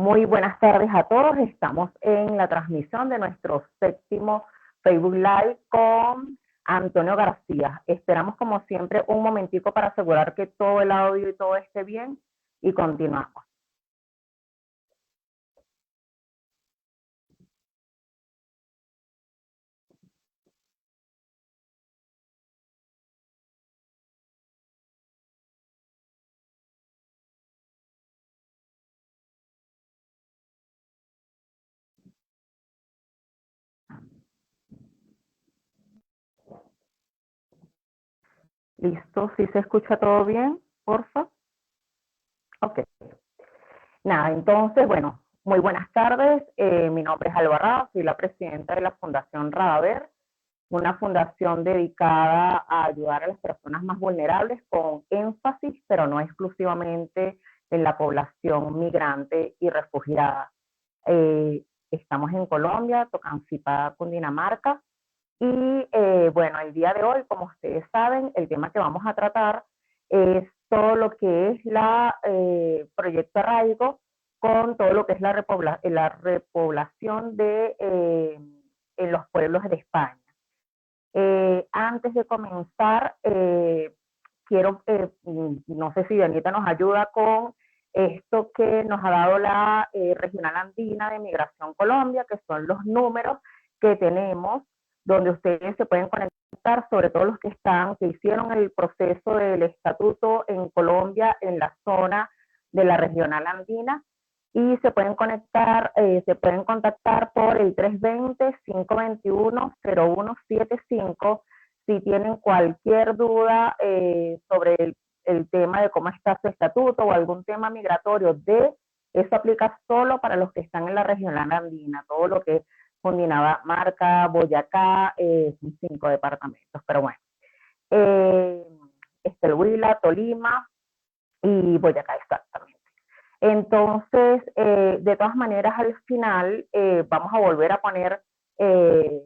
Muy buenas tardes a todos. Estamos en la transmisión de nuestro séptimo Facebook Live con Antonio García. Esperamos, como siempre, un momentico para asegurar que todo el audio y todo esté bien y continuamos. ¿Listo? ¿Sí se escucha todo bien? Porfa. Ok. Nada, entonces, bueno, muy buenas tardes. Mi nombre es Alvarado, soy la presidenta de la Fundación Radaver, una fundación dedicada a ayudar a las personas más vulnerables con énfasis, pero no exclusivamente en la población migrante y refugiada. Estamos en Colombia, Tocancipá, Cundinamarca, y bueno, el día de hoy, como ustedes saben, el tema que vamos a tratar es todo lo que es la Proyecto Arraigo con todo lo que es la repoblación en los pueblos de España. Antes de comenzar, quiero, no sé si Danita nos ayuda con esto que nos ha dado la Regional Andina de Migración Colombia, que son los números que tenemos, donde ustedes se pueden conectar, sobre todo los que hicieron el proceso del estatuto en Colombia, en la zona de la Regional Andina, y se pueden conectar, se pueden contactar por el 320-521-0175 si tienen cualquier duda sobre el tema de cómo está su estatuto o algún tema migratorio. Eso aplica solo para los que están en la regional andina, todo lo que es Cundinamarca, Boyacá, son 5 departamentos, pero bueno. El Huila, Tolima y Boyacá, exactamente. Entonces, de todas maneras, al final vamos a volver a poner en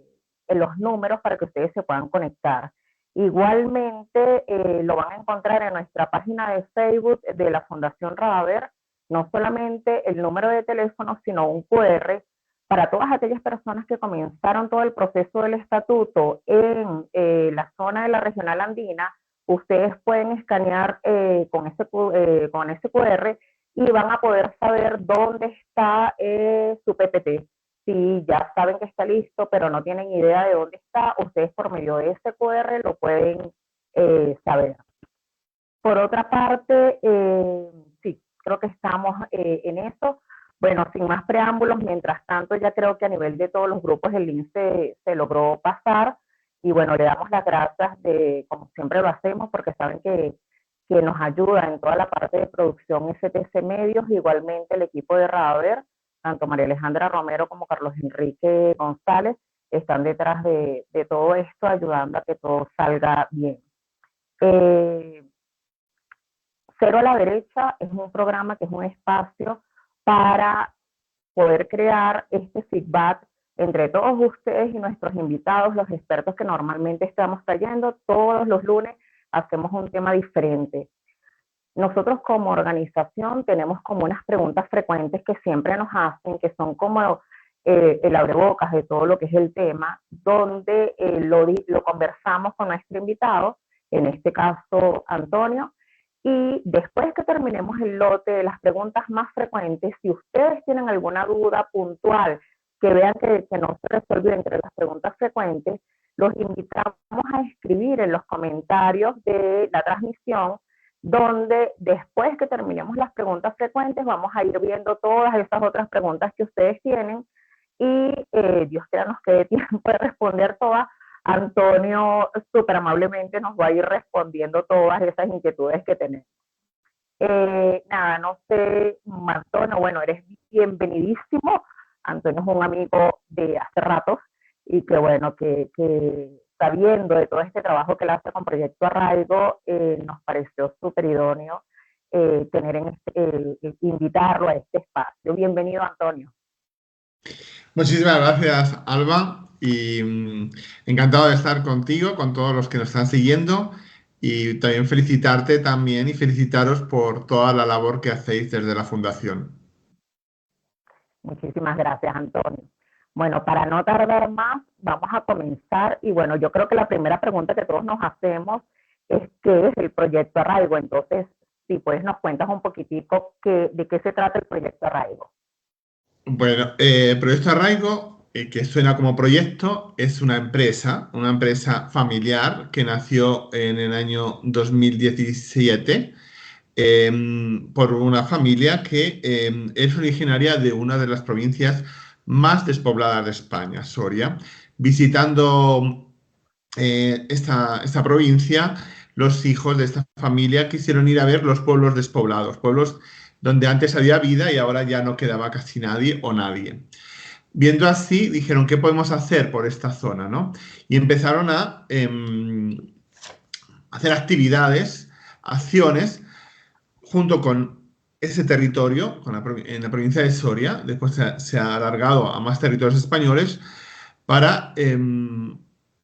los números para que ustedes se puedan conectar. Igualmente, lo van a encontrar en nuestra página de Facebook de la Fundación Radaver, no solamente el número de teléfono, sino un QR para todas aquellas personas que comenzaron todo el proceso del estatuto en la zona de la regional andina. Ustedes pueden escanear con ese QR y van a poder saber dónde está su PPT. Si ya saben que está listo, pero no tienen idea de dónde está, ustedes por medio de ese QR lo pueden saber. Por otra parte, sí, creo que estamos en eso. Bueno, sin más preámbulos, mientras tanto ya creo que a nivel de todos los grupos el link se logró pasar y bueno, le damos las gracias como siempre lo hacemos, porque saben que nos ayuda en toda la parte de producción STC Medios, igualmente el equipo de Radaver, tanto María Alejandra Romero como Carlos Enrique González, están detrás de todo esto, ayudando a que todo salga bien. Cero a la Derecha es un programa que es un espacio para poder crear este feedback entre todos ustedes y nuestros invitados, los expertos que normalmente estamos trayendo. Todos los lunes hacemos un tema diferente. Nosotros como organización tenemos como unas preguntas frecuentes que siempre nos hacen, que son como el abrebocas de todo lo que es el tema, donde lo conversamos con nuestro invitado, en este caso Antonio, y después que terminemos el lote de las preguntas más frecuentes, si ustedes tienen alguna duda puntual que vean que no se resolvió entre las preguntas frecuentes, los invitamos a escribir en los comentarios de la transmisión, donde después que terminemos las preguntas frecuentes vamos a ir viendo todas esas otras preguntas que ustedes tienen y Dios quiera nos quede tiempo de responder todas. Antonio súper amablemente nos va a ir respondiendo todas esas inquietudes que tenemos. Nada, no sé, Antonio, bueno, eres bienvenidísimo. Antonio es un amigo de hace rato y que bueno, que sabiendo de todo este trabajo que él hace con Proyecto Arraigo, nos pareció súper idóneo invitarlo a este espacio. Bienvenido, Antonio. Muchísimas gracias, Alba, y encantado de estar contigo, con todos los que nos están siguiendo, y también felicitarte también y felicitaros por toda la labor que hacéis desde la Fundación. Muchísimas gracias, Antonio. Bueno, para no tardar más, vamos a comenzar. Y bueno, yo creo que la primera pregunta que todos nos hacemos es ¿qué es el proyecto Arraigo? Entonces, si puedes nos cuentas un poquitico de qué se trata el proyecto Arraigo. Bueno, Proyecto Arraigo, que suena como proyecto, es una empresa familiar que nació en el año 2017 por una familia que es originaria de una de las provincias más despobladas de España, Soria. Visitando esta provincia, los hijos de esta familia quisieron ir a ver los pueblos despoblados, pueblos donde antes había vida y ahora ya no quedaba casi nadie o nadie. Viendo así, dijeron, ¿qué podemos hacer por esta zona? ¿No? Y empezaron a hacer actividades, acciones, junto con ese territorio, en la provincia de Soria, después se ha alargado a más territorios españoles, para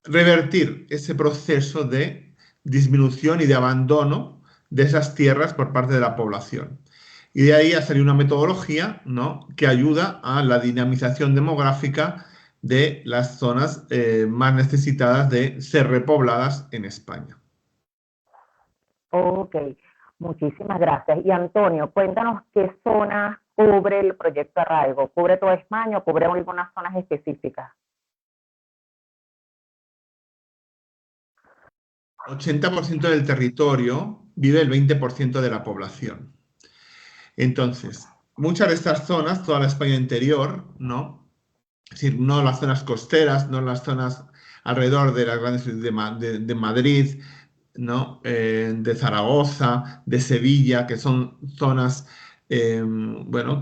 revertir ese proceso de disminución y de abandono de esas tierras por parte de la población. Y de ahí ha salido una metodología, ¿no?, que ayuda a la dinamización demográfica de las zonas más necesitadas de ser repobladas en España. Ok, muchísimas gracias. Y Antonio, cuéntanos qué zonas cubre el proyecto Arraigo. ¿Cubre toda España o cubre algunas zonas específicas? 80% del territorio vive el 20% de la población. Entonces, muchas de estas zonas, toda la España interior, ¿no? Es decir, no las zonas costeras, no las zonas alrededor de las grandes ciudades de Madrid, ¿no? De Zaragoza, de Sevilla, que son zonas, bueno,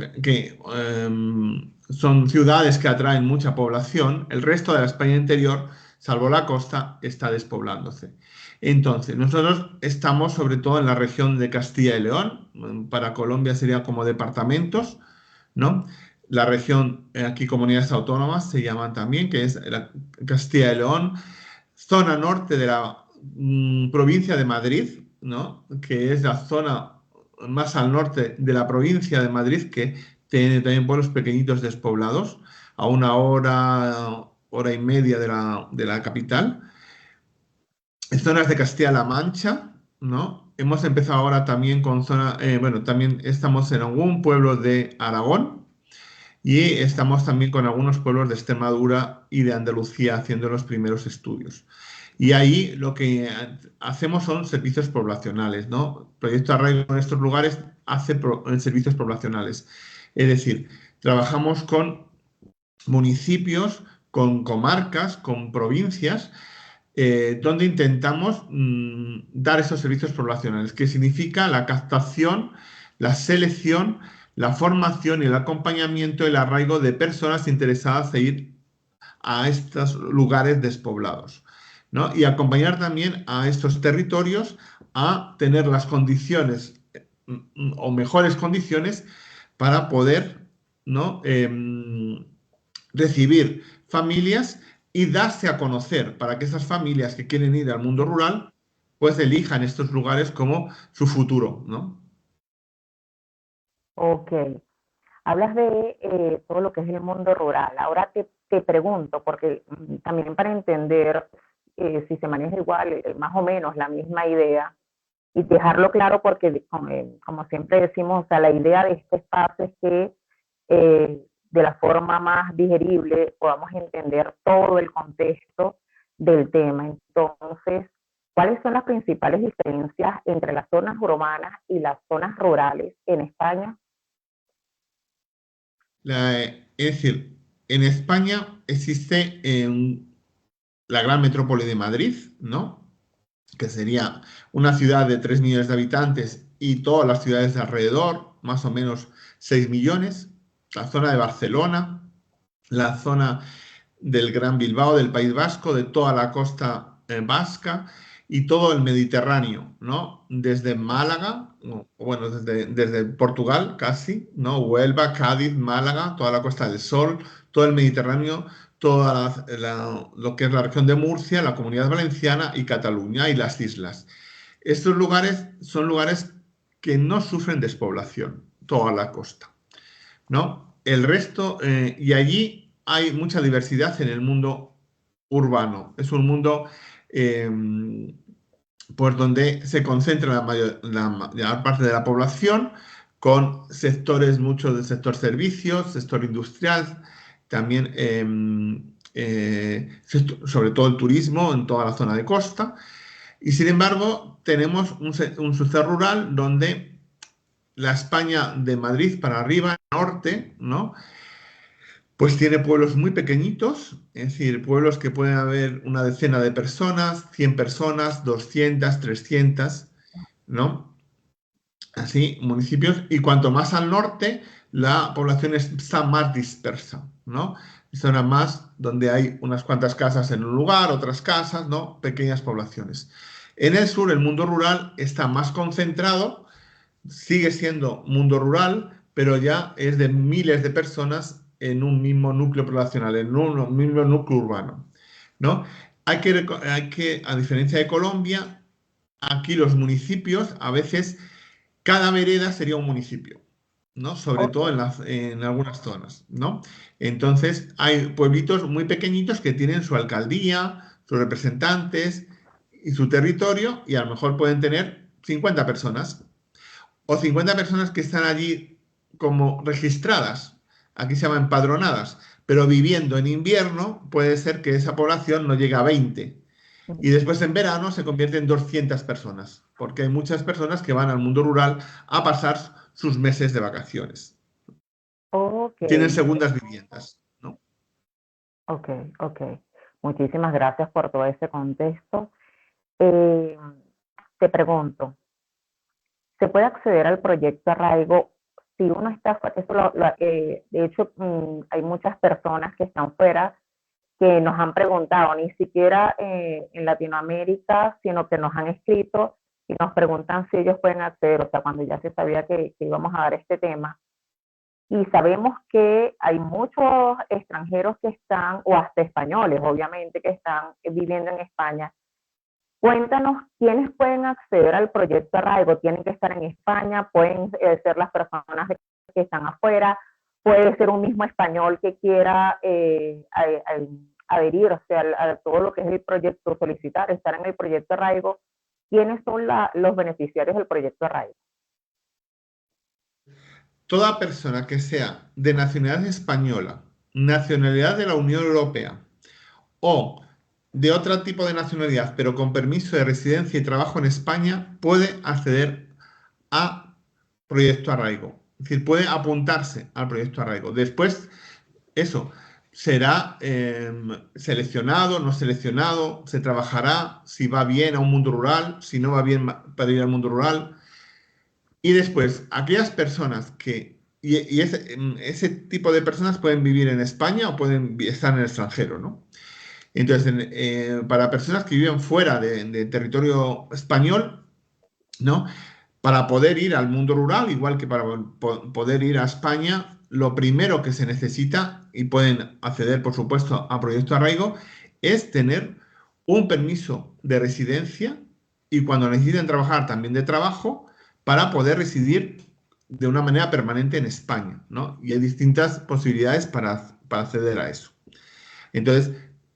son ciudades que atraen mucha población. El resto de la España interior, salvo la costa, está despoblándose. Entonces, nosotros estamos sobre todo en la región de Castilla y León. Para Colombia sería como departamentos, ¿no? La región, aquí comunidades autónomas se llaman también, que es Castilla y León, zona norte de la provincia de Madrid, ¿no?, que es la zona más al norte de la provincia de Madrid, que tiene también pueblos pequeñitos despoblados, a una hora y media de la capital. En zonas de Castilla-La Mancha, ¿no? Hemos empezado ahora también con bueno, también estamos en algún pueblo de Aragón, y estamos también con algunos pueblos de Extremadura y de Andalucía haciendo los primeros estudios. Y ahí lo que hacemos son servicios poblacionales, ¿no? Proyecto Arraigo en estos lugares hace servicios poblacionales. Es decir, trabajamos con municipios, con comarcas, con provincias, donde intentamos dar esos servicios poblacionales, que significa la captación, la selección, la formación y el acompañamiento, el arraigo de personas interesadas en ir a estos lugares despoblados, ¿no? Y acompañar también a estos territorios a tener las condiciones o mejores condiciones para poder, ¿no?, recibir familias y darse a conocer para que esas familias que quieren ir al mundo rural pues elijan estos lugares como su futuro, ¿no? Ok. Hablas de todo lo que es el mundo rural. Ahora te pregunto, porque también para entender si se maneja igual, más o menos la misma idea, y dejarlo claro porque, como siempre decimos, o sea, la idea de este espacio es que de la forma más digerible podamos entender todo el contexto del tema. Entonces, ¿cuáles son las principales diferencias entre las zonas urbanas y las zonas rurales en España? Es decir, en España existe la gran metrópoli de Madrid, ¿no?, que sería una ciudad de 3 millones de habitantes, y todas las ciudades de alrededor, más o menos 6 millones, la zona de Barcelona, la zona del Gran Bilbao, del País Vasco, de toda la costa vasca y todo el Mediterráneo, ¿no? Desde Málaga, bueno, desde Portugal casi, ¿no? Huelva, Cádiz, Málaga, toda la Costa del Sol, todo el Mediterráneo, toda lo que es la región de Murcia, la Comunidad Valenciana y Cataluña y las islas. Estos lugares son lugares que no sufren despoblación, toda la costa, ¿no? el resto, y allí hay mucha diversidad en el mundo urbano. Es un mundo eh, pues donde se concentra la mayor parte de la población, con sectores, mucho del sector servicios, sector industrial, también sobre todo el turismo en toda la zona de costa. Y sin embargo, tenemos un sector rural donde la España de Madrid para arriba, norte, ¿no? Pues tiene pueblos muy pequeñitos, es decir, pueblos que pueden haber una decena de personas, 100 personas, 200, 300, ¿no? Así, municipios. Y cuanto más al norte, la población está más dispersa, ¿no? Zonas más donde hay unas cuantas casas en un lugar, otras casas, ¿no? Pequeñas poblaciones. En el sur, el mundo rural está más concentrado, sigue siendo mundo rural, pero ya es de miles de personas en un mismo núcleo poblacional, en un mismo núcleo urbano, ¿no? A diferencia de Colombia, aquí los municipios, a veces, cada vereda sería un municipio, ¿no? Sobre todo Ok. en algunas zonas, ¿no? Entonces, hay pueblitos muy pequeñitos que tienen su alcaldía, sus representantes y su territorio, y a lo mejor pueden tener 50 personas, o 50 personas que están allí como registradas, aquí se llama empadronadas, pero viviendo en invierno puede ser que esa población no llegue a 20. Y después en verano se convierte en 200 personas, porque hay muchas personas que van al mundo rural a pasar sus meses de vacaciones. Ok, Tienen segundas viviendas, ¿no? ok, ok. Muchísimas gracias por todo ese contexto. Eh, Te pregunto, ¿se puede acceder al proyecto Arraigo si uno está fuera? De hecho, hay muchas personas que están fuera que nos han preguntado, ni siquiera en Latinoamérica, sino que nos han escrito y nos preguntan si ellos pueden acceder, o sea, cuando ya se sabía que íbamos a dar este tema. Y sabemos que hay muchos extranjeros que están, o hasta españoles, obviamente, que están viviendo en España. Cuéntanos quiénes pueden acceder al proyecto Arraigo. Tienen que estar en España, pueden ser las personas que están afuera, puede ser un mismo español que quiera adherirse a todo lo que es el proyecto, solicitar, estar en el proyecto Arraigo. ¿Quiénes son los beneficiarios del proyecto Arraigo? Toda persona que sea de nacionalidad española, nacionalidad de la Unión Europea o de otro tipo de nacionalidad, pero con permiso de residencia y trabajo en España, puede acceder a Proyecto Arraigo. Es decir, puede apuntarse al Proyecto Arraigo. Después, eso será seleccionado, no seleccionado, se trabajará si va bien a un mundo rural, si no va bien para ir al mundo rural. Y después, aquellas personas y ese tipo de personas pueden vivir en España o pueden estar en el extranjero, ¿no? Entonces, para personas que viven fuera de territorio español, ¿no? Para poder ir al mundo rural, igual que para poder ir a España, lo primero que se necesita, y pueden acceder, por supuesto, a Proyecto Arraigo, es tener un permiso de residencia y cuando necesiten trabajar también de trabajo para poder residir de una manera permanente en España, ¿no? Y hay distintas posibilidades para acceder a eso. Entonces,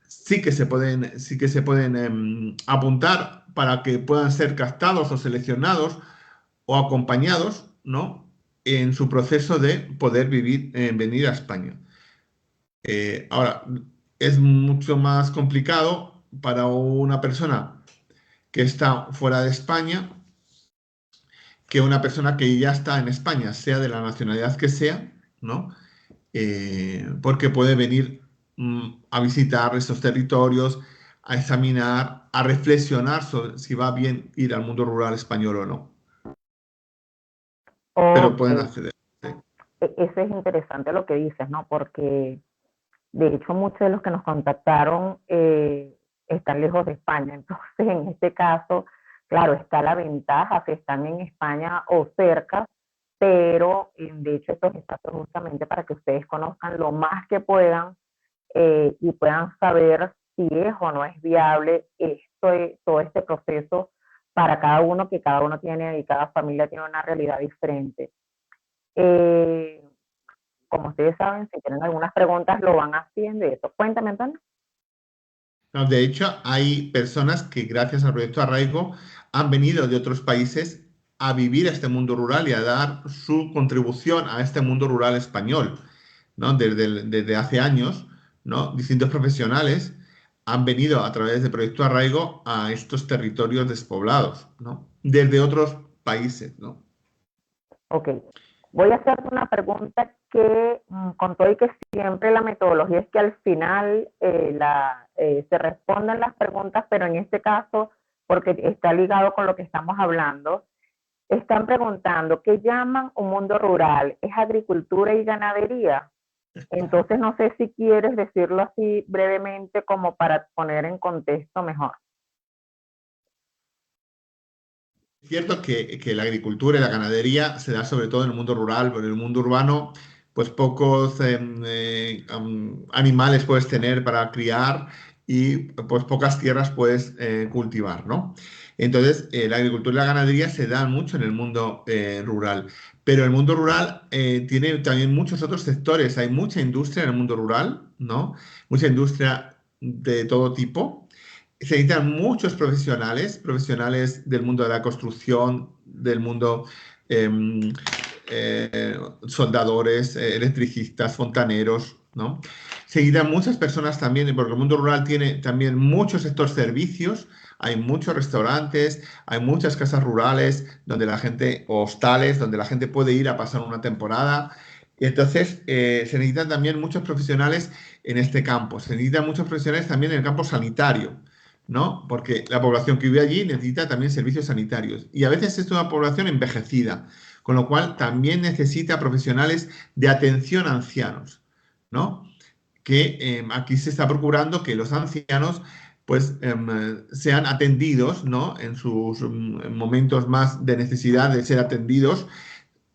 sí que se pueden apuntar para que puedan ser captados o seleccionados o acompañados, ¿no? En su proceso de poder venir a España. Ahora, es mucho más complicado para una persona que está fuera de España que una persona que ya está en España, sea de la nacionalidad que sea, ¿no? Porque puede venir a visitar estos territorios, a examinar, a reflexionar sobre si va bien ir al mundo rural español o no. Pero Ok, pueden acceder. ¿Sí? eso es interesante lo que dices, ¿no? Porque de hecho muchos de los que nos contactaron están lejos de España. Entonces, en este caso, claro, está la ventaja si están en España o cerca, pero de hecho estos espacios justamente para que ustedes conozcan lo más que puedan y puedan saber si es o no es viable todo este proceso para cada uno, que cada uno tiene y cada familia tiene una realidad diferente. Eh, Como ustedes saben, si tienen algunas preguntas, lo van haciendo y eso. Cuéntame, Antonio. No, de hecho, hay personas que gracias al proyecto Arraigo han venido de otros países a vivir a este mundo rural y a dar su contribución a este mundo rural español, ¿no? Desde hace años, ¿no? Distintos profesionales han venido a través del proyecto Arraigo a estos territorios despoblados, ¿no? Desde otros países, ¿no? Ok. Voy a hacerte una pregunta que, con todo y que siempre la metodología es que al final se respondan las preguntas, pero en este caso, porque está ligado con lo que estamos hablando, están preguntando, ¿qué llaman un mundo rural? ¿Es agricultura y ganadería? Entonces, no sé si quieres decirlo así brevemente como para poner en contexto mejor. Es cierto que la agricultura y la ganadería se da sobre todo en el mundo rural, pero en el mundo urbano, pues pocos animales puedes tener para criar y pues pocas tierras puedes cultivar, ¿no? Entonces, la agricultura y la ganadería se dan mucho en el mundo rural, pero el mundo rural tiene también muchos otros sectores. Hay mucha industria en el mundo rural, ¿no? Mucha industria de todo tipo. Se necesitan muchos profesionales, profesionales del mundo de la construcción, del mundo em, soldadores, electricistas, fontaneros, ¿no? Se necesitan muchas personas también, porque el mundo rural tiene también muchos sector servicios, hay muchos restaurantes, hay muchas casas rurales donde la gente, o hostales, donde la gente puede ir a pasar una temporada. Y entonces se necesitan también muchos profesionales en este campo. Se necesitan muchos profesionales también en el campo sanitario, ¿no? Porque la población que vive allí necesita también servicios sanitarios. Y a veces es una población envejecida, con lo cual también necesita profesionales de atención a ancianos, ¿no? Que aquí se está procurando que los ancianos pues sean atendidos, ¿no? En sus momentos más de necesidad de ser atendidos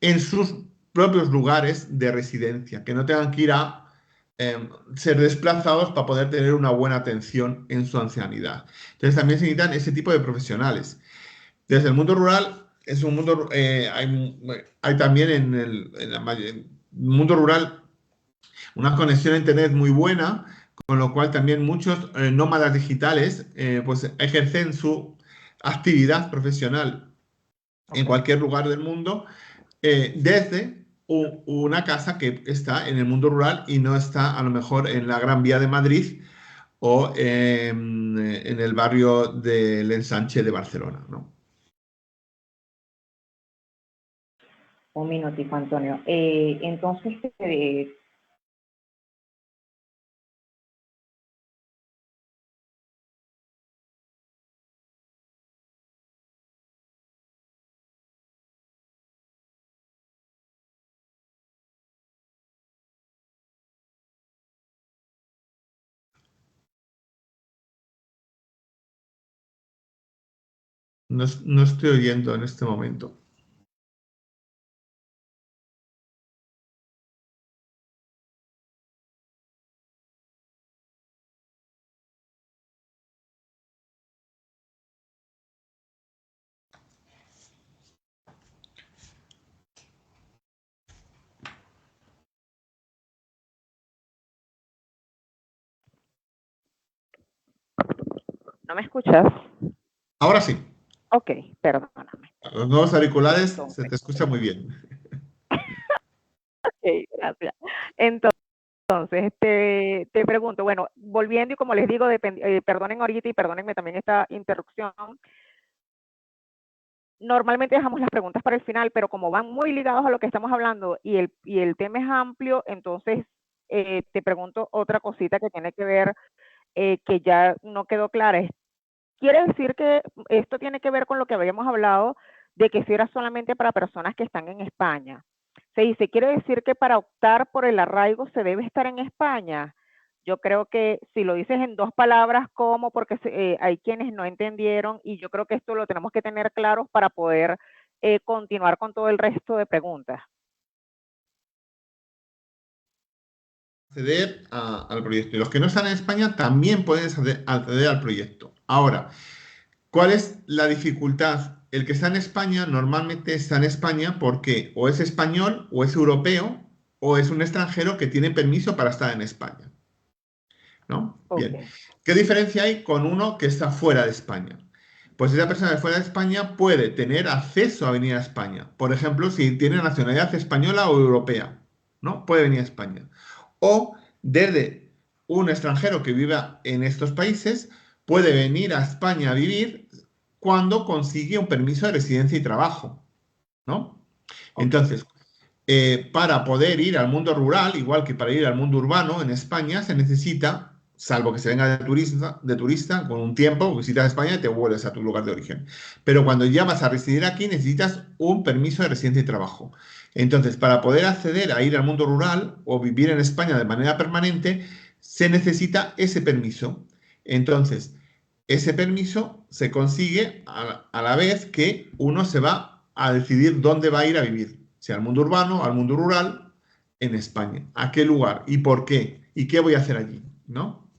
en sus propios lugares de residencia, que no tengan que ir a ser desplazados para poder tener una buena atención en su ancianidad. Entonces también se necesitan ese tipo de profesionales. Desde el mundo rural, es un mundo, hay también en el mundo rural una conexión a Internet muy buena, con lo cual también muchos nómadas digitales pues ejercen su actividad profesional en Okay. cualquier lugar del mundo desde una casa que está en el mundo rural y no está a lo mejor en la Gran Vía de Madrid o en el barrio del Ensanche de Barcelona, ¿no? Un minutico, Antonio. Entonces, No, no estoy oyendo en este momento. ¿no me escuchas? Ahora sí, Ok, perdóname. los nuevos auriculares se Entonces, te escucha muy bien. ok, gracias. Entonces, te pregunto, bueno, volviendo y como les digo, perdonen ahorita y perdónenme también esta interrupción. Normalmente dejamos las preguntas para el final, pero como van muy ligados a lo que estamos hablando y el tema es amplio, entonces te pregunto otra cosita que tiene que ver, que ya no quedó clara. Quiere decir que esto tiene que ver con lo que habíamos hablado de que si era solamente para personas que están en España. Se dice, quiere decir que para optar por el arraigo se debe estar en España. Yo creo que si lo dices en dos palabras, ¿cómo? Porque hay quienes no entendieron y yo creo que esto lo tenemos que tener claro para poder continuar con todo el resto de preguntas. Acceder al proyecto. Y los que no están en España también pueden acceder al proyecto. Ahora, ¿cuál es la dificultad? El que está en España normalmente está en España porque o es español o es europeo o es un extranjero que tiene permiso para estar en España, ¿no? Ok, Bien. ¿Qué diferencia hay con uno que está fuera de España? Pues esa persona de fuera de España puede tener acceso a venir a España. Por ejemplo, si tiene nacionalidad española o europea, ¿no? Puede venir a España. O desde un extranjero que viva en estos países puede venir a España a vivir cuando consigue un permiso de residencia y trabajo, ¿no? ok, Entonces, para poder ir al mundo rural, igual que para ir al mundo urbano, en España se necesita, salvo que se venga de turista con un tiempo, visitas España y te vuelves a tu lugar de origen. Pero cuando ya vas a residir aquí, necesitas un permiso de residencia y trabajo. Entonces, para poder acceder a ir al mundo rural o vivir en España de manera permanente, se necesita ese permiso. Entonces, ese permiso se consigue a la vez que uno se va a decidir dónde va a ir a vivir, sea al mundo urbano, al mundo rural, en España. ¿A qué lugar? ¿Y por qué? ¿Y qué voy a hacer allí? ¿No?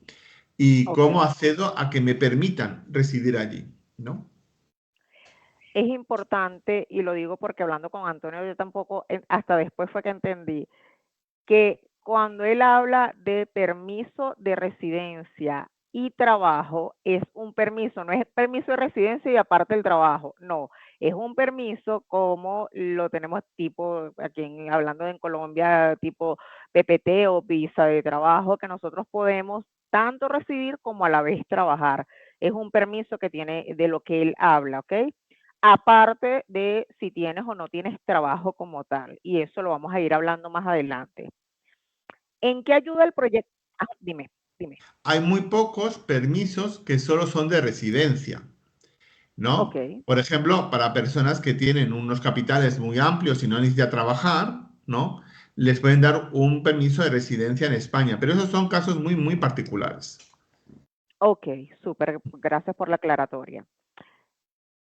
¿Y ok. cómo accedo a que me permitan residir allí? ¿No? Es importante, y lo digo porque hablando con Antonio, yo tampoco, hasta después fue que entendí, que cuando él habla de permiso de residencia y trabajo, es un permiso, no es permiso de residencia y aparte el trabajo, no, es un permiso como lo tenemos tipo, aquí hablando en Colombia, tipo PPT o visa de trabajo, que nosotros podemos tanto recibir como a la vez trabajar. Es un permiso que tiene de lo que él habla, ¿ok? Aparte de si tienes o no tienes trabajo como tal, y eso lo vamos a ir hablando más adelante. ¿En qué ayuda el proyecto? Ah, dime, dime. Hay muy pocos permisos que solo son de residencia, Ok, ¿no? Por ejemplo, para personas que tienen unos capitales muy amplios y no necesitan trabajar, ¿no? Les pueden dar un permiso de residencia en España, pero esos son casos muy, muy particulares. ok, súper, gracias por la aclaratoria.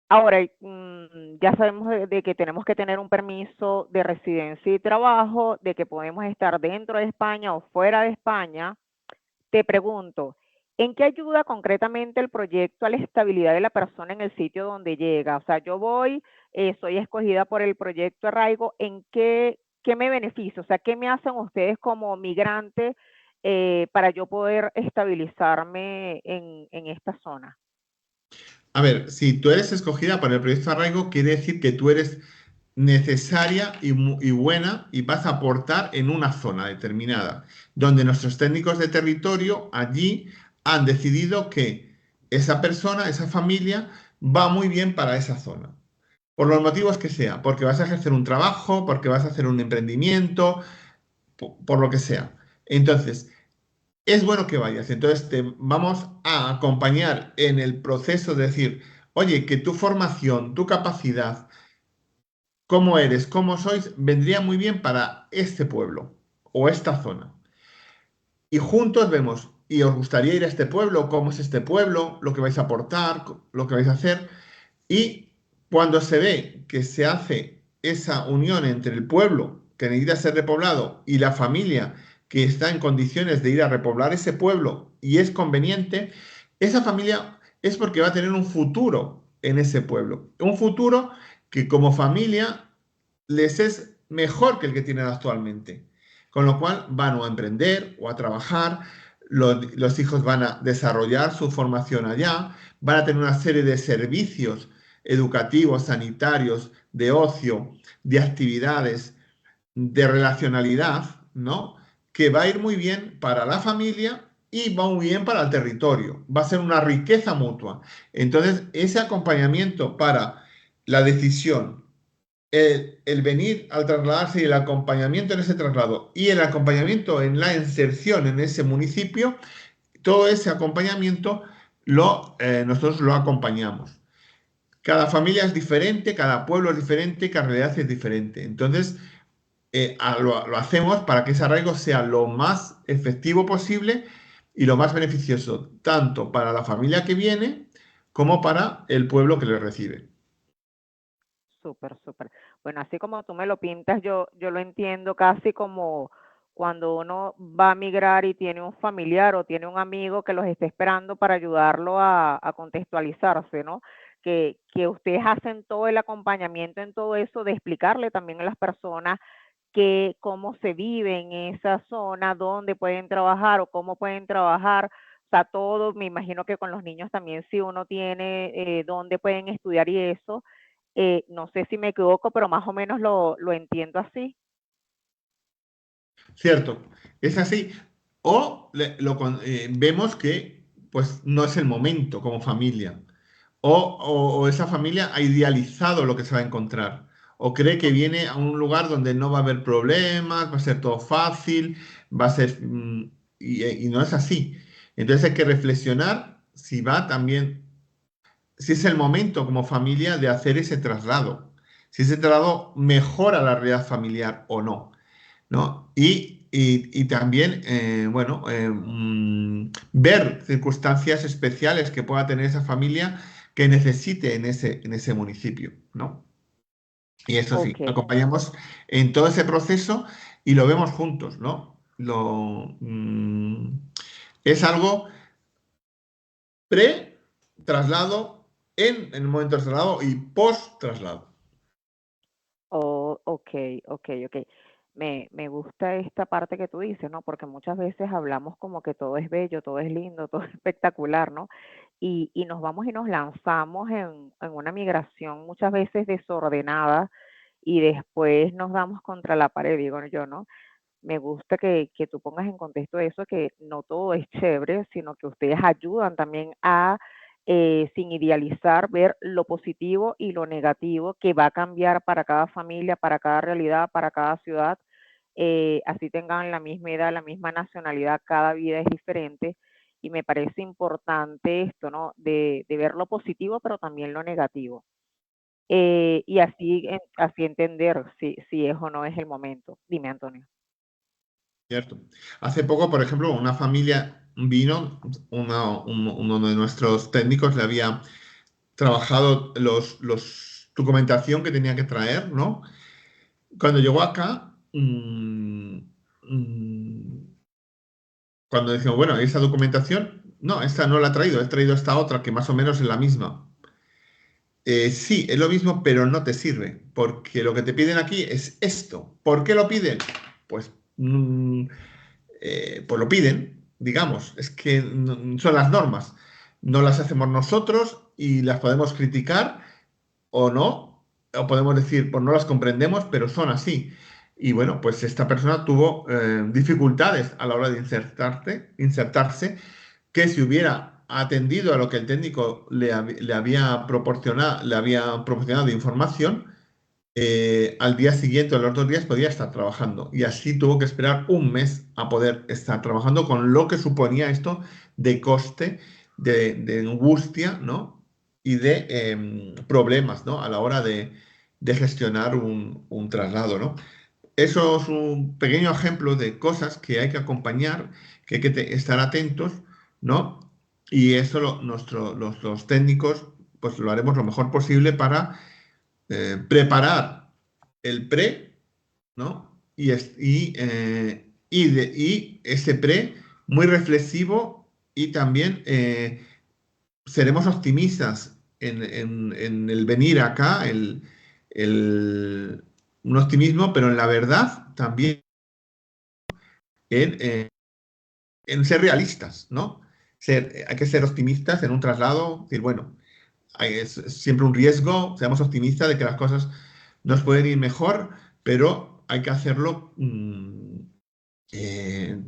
Ahora, ya sabemos de que tenemos que tener un permiso de residencia y trabajo, de que podemos estar dentro de España o fuera de España. Te pregunto, ¿en qué ayuda concretamente el proyecto a la estabilidad de la persona en el sitio donde llega? O sea, yo voy, soy escogida por el proyecto Arraigo, ¿en qué me beneficia? O sea, ¿qué me hacen ustedes como migrante para yo poder estabilizarme en esta zona? A ver, si tú eres escogida por el proyecto Arraigo, quiere decir que tú eres necesaria y buena y vas a aportar en una zona determinada, donde nuestros técnicos de territorio allí han decidido que esa persona, esa familia, va muy bien para esa zona. Por los motivos que sea, porque vas a ejercer un trabajo, porque vas a hacer un emprendimiento, por lo que sea. Entonces, es bueno que vayas. Entonces te vamos a acompañar en el proceso de decir, oye, que tu formación, tu capacidad, cómo eres, cómo sois, vendría muy bien para este pueblo o esta zona. Y juntos vemos, ¿y os gustaría ir a este pueblo? ¿Cómo es este pueblo? Lo que vais a aportar, lo que vais a hacer. Y cuando se ve que se hace esa unión entre el pueblo que necesita ser repoblado y la familia que está en condiciones de ir a repoblar ese pueblo y es conveniente, esa familia es porque va a tener un futuro en ese pueblo. Un futuro que como familia les es mejor que el que tienen actualmente. Con lo cual van o a emprender o a trabajar, los hijos van a desarrollar su formación allá, van a tener una serie de servicios educativos, sanitarios, de ocio, de actividades, de relacionalidad, ¿no? Que va a ir muy bien para la familia y va muy bien para el territorio. Va a ser una riqueza mutua. Entonces, ese acompañamiento para la decisión, el venir al trasladarse y el acompañamiento en ese traslado y el acompañamiento en la inserción en ese municipio, todo ese acompañamiento nosotros lo acompañamos. Cada familia es diferente, cada pueblo es diferente, cada realidad es diferente. Entonces, lo hacemos para que ese arraigo sea lo más efectivo posible y lo más beneficioso, tanto para la familia que viene como para el pueblo que le recibe. Súper, súper. Bueno, así como tú me lo pintas, yo lo entiendo casi como cuando uno va a migrar y tiene un familiar o tiene un amigo que los esté esperando para ayudarlo a contextualizarse, ¿no? Que ustedes hacen todo el acompañamiento en todo eso, de explicarle también a las personas cómo se vive en esa zona, dónde pueden trabajar o cómo pueden trabajar. O sea, todo, me imagino que con los niños también, si uno tiene dónde pueden estudiar y eso, no sé si me equivoco, pero más o menos lo entiendo así. Cierto, es así. O vemos que pues no es el momento como familia. O esa familia ha idealizado lo que se va a encontrar. O cree que O- viene a un lugar donde no va a haber problemas, va a ser todo fácil, va a ser... y no es así. Entonces hay que reflexionar si va también, si es el momento como familia de hacer ese traslado. Si ese traslado mejora la realidad familiar o no. ¿No? Y también, bueno, ver circunstancias especiales que pueda tener esa familia que necesite en ese municipio, ¿no? Y eso sí, Ok, acompañamos en todo ese proceso y lo vemos juntos, ¿no? Es algo pre-traslado, en el momento del traslado y post-traslado. ok, ok. Me gusta esta parte que tú dices, ¿no? Porque muchas veces hablamos como que todo es bello, todo es lindo, todo es espectacular, ¿no? Y nos vamos y nos lanzamos en una migración muchas veces desordenada y después nos damos contra la pared, digo yo, ¿no? Me gusta que tú pongas en contexto eso, que no todo es chévere, sino que ustedes ayudan también a, sin idealizar, ver lo positivo y lo negativo que va a cambiar para cada familia, para cada realidad, para cada ciudad. Así tengan la misma edad, la misma nacionalidad, cada vida es diferente. Y me parece importante esto, ¿no? De ver lo positivo, pero también lo negativo. Y así, así entender si es o no es el momento. Dime, Antonio. Cierto. Hace poco, por ejemplo, una familia vino, uno de nuestros técnicos le había trabajado los documentación que tenía que traer, ¿no? Cuando llegó acá, cuando decimos, bueno, esa documentación, no, esta no la he traído esta otra que más o menos es la misma. Sí, es lo mismo, pero no te sirve, porque lo que te piden aquí es esto. ¿Por qué lo piden? Pues pues lo piden, digamos, es que son las normas. No las hacemos nosotros y las podemos criticar o no, o podemos decir, pues no las comprendemos, pero son así. Y bueno, pues esta persona tuvo dificultades a la hora de insertarse, que si hubiera atendido a lo que el técnico le había proporcionado de información, al día siguiente o los 2 días podía estar trabajando. Y así tuvo que esperar un mes a poder estar trabajando con lo que suponía esto de coste, de angustia, ¿no? Y de problemas, ¿no? A la hora de gestionar un traslado, ¿no? Eso es un pequeño ejemplo de cosas que hay que acompañar, que hay que estar atentos, ¿no? Y eso los técnicos, pues lo haremos lo mejor posible para preparar el pre, ¿no? Y ese pre muy reflexivo y también seremos optimistas en el venir acá, el- un optimismo, pero en la verdad también en, en ser realistas, ¿no? Hay que ser optimistas en un traslado, decir, bueno, es siempre un riesgo, seamos optimistas de que las cosas nos pueden ir mejor, pero hay que hacerlo